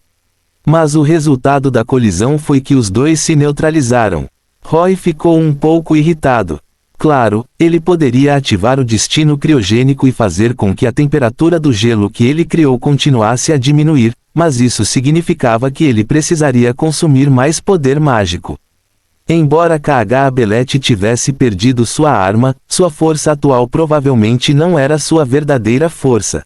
Mas o resultado da colisão foi que os dois se neutralizaram. Roy ficou um pouco irritado. Claro, ele poderia ativar o destino criogênico e fazer com que a temperatura do gelo que ele criou continuasse a diminuir, mas isso significava que ele precisaria consumir mais poder mágico. Embora KH tivesse perdido sua arma, sua força atual provavelmente não era sua verdadeira força.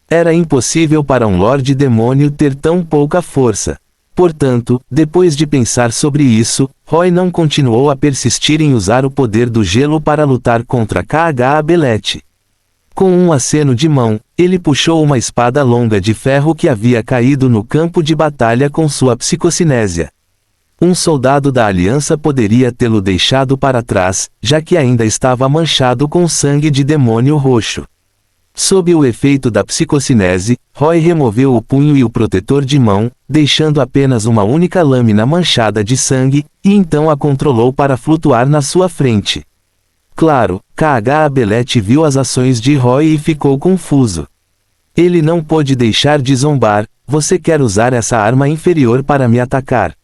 Era impossível para um Lorde Demônio ter tão pouca força. Portanto, depois de pensar sobre isso, Roy não continuou a persistir em usar o poder do gelo para lutar contra KH. Com um aceno de mão, ele puxou uma espada longa de ferro que havia caído no campo de batalha com sua psicocinésia. Um soldado da Aliança poderia tê-lo deixado para trás, já que ainda estava manchado com sangue de demônio roxo. Sob o efeito da psicocinese, Roy removeu o punho e o protetor de mão, deixando apenas uma única lâmina manchada de sangue, e então a controlou para flutuar na sua frente. Claro, KH viu as ações de Roy e ficou confuso. Ele não pôde deixar de zombar: "Você quer usar essa arma inferior para me atacar?"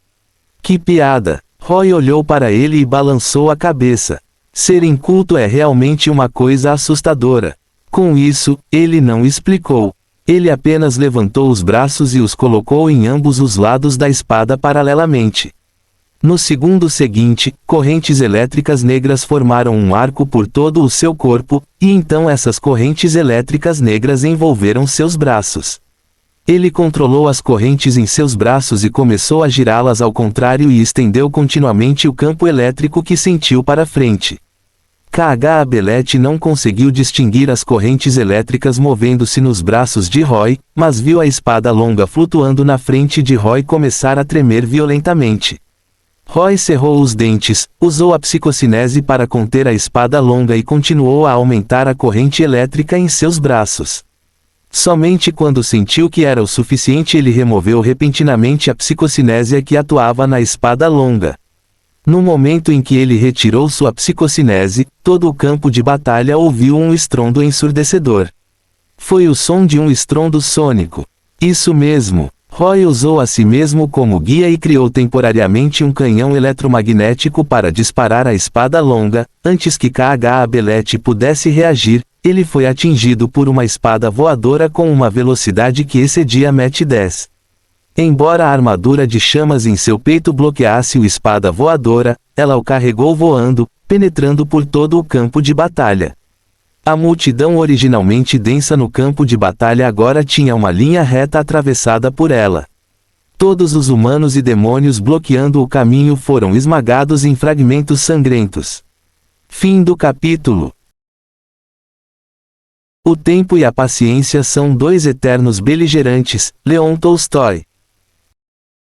Que piada! Roy olhou para ele e balançou a cabeça. Ser inculto é realmente uma coisa assustadora. Com isso, ele não explicou. Ele apenas levantou os braços e os colocou em ambos os lados da espada paralelamente. No segundo seguinte, correntes elétricas negras formaram um arco por todo o seu corpo, e então essas correntes elétricas negras envolveram seus braços. Ele controlou as correntes em seus braços e começou a girá-las ao contrário e estendeu continuamente o campo elétrico que sentiu para frente. KH não conseguiu distinguir as correntes elétricas movendo-se nos braços de Roy, mas viu a espada longa flutuando na frente de Roy começar a tremer violentamente. Roy cerrou os dentes, usou a psicocinese para conter a espada longa e continuou a aumentar a corrente elétrica em seus braços. Somente quando sentiu que era o suficiente ele removeu repentinamente a psicocinésia que atuava na espada longa. No momento em que ele retirou sua psicocinese, todo o campo de batalha ouviu um estrondo ensurdecedor. Foi o som de um estrondo sônico. Isso mesmo. Roy usou a si mesmo como guia e criou temporariamente um canhão eletromagnético para disparar a espada longa. Antes que KH pudesse reagir, ele foi atingido por uma espada voadora com uma velocidade que excedia Mach 10. Embora a armadura de chamas em seu peito bloqueasse o espada voadora, ela o carregou voando, penetrando por todo o campo de batalha. A multidão originalmente densa no campo de batalha agora tinha uma linha reta atravessada por ela. Todos os humanos e demônios bloqueando o caminho foram esmagados em fragmentos sangrentos. Fim do capítulo. O tempo e a paciência são dois eternos beligerantes. Leon Tolstói.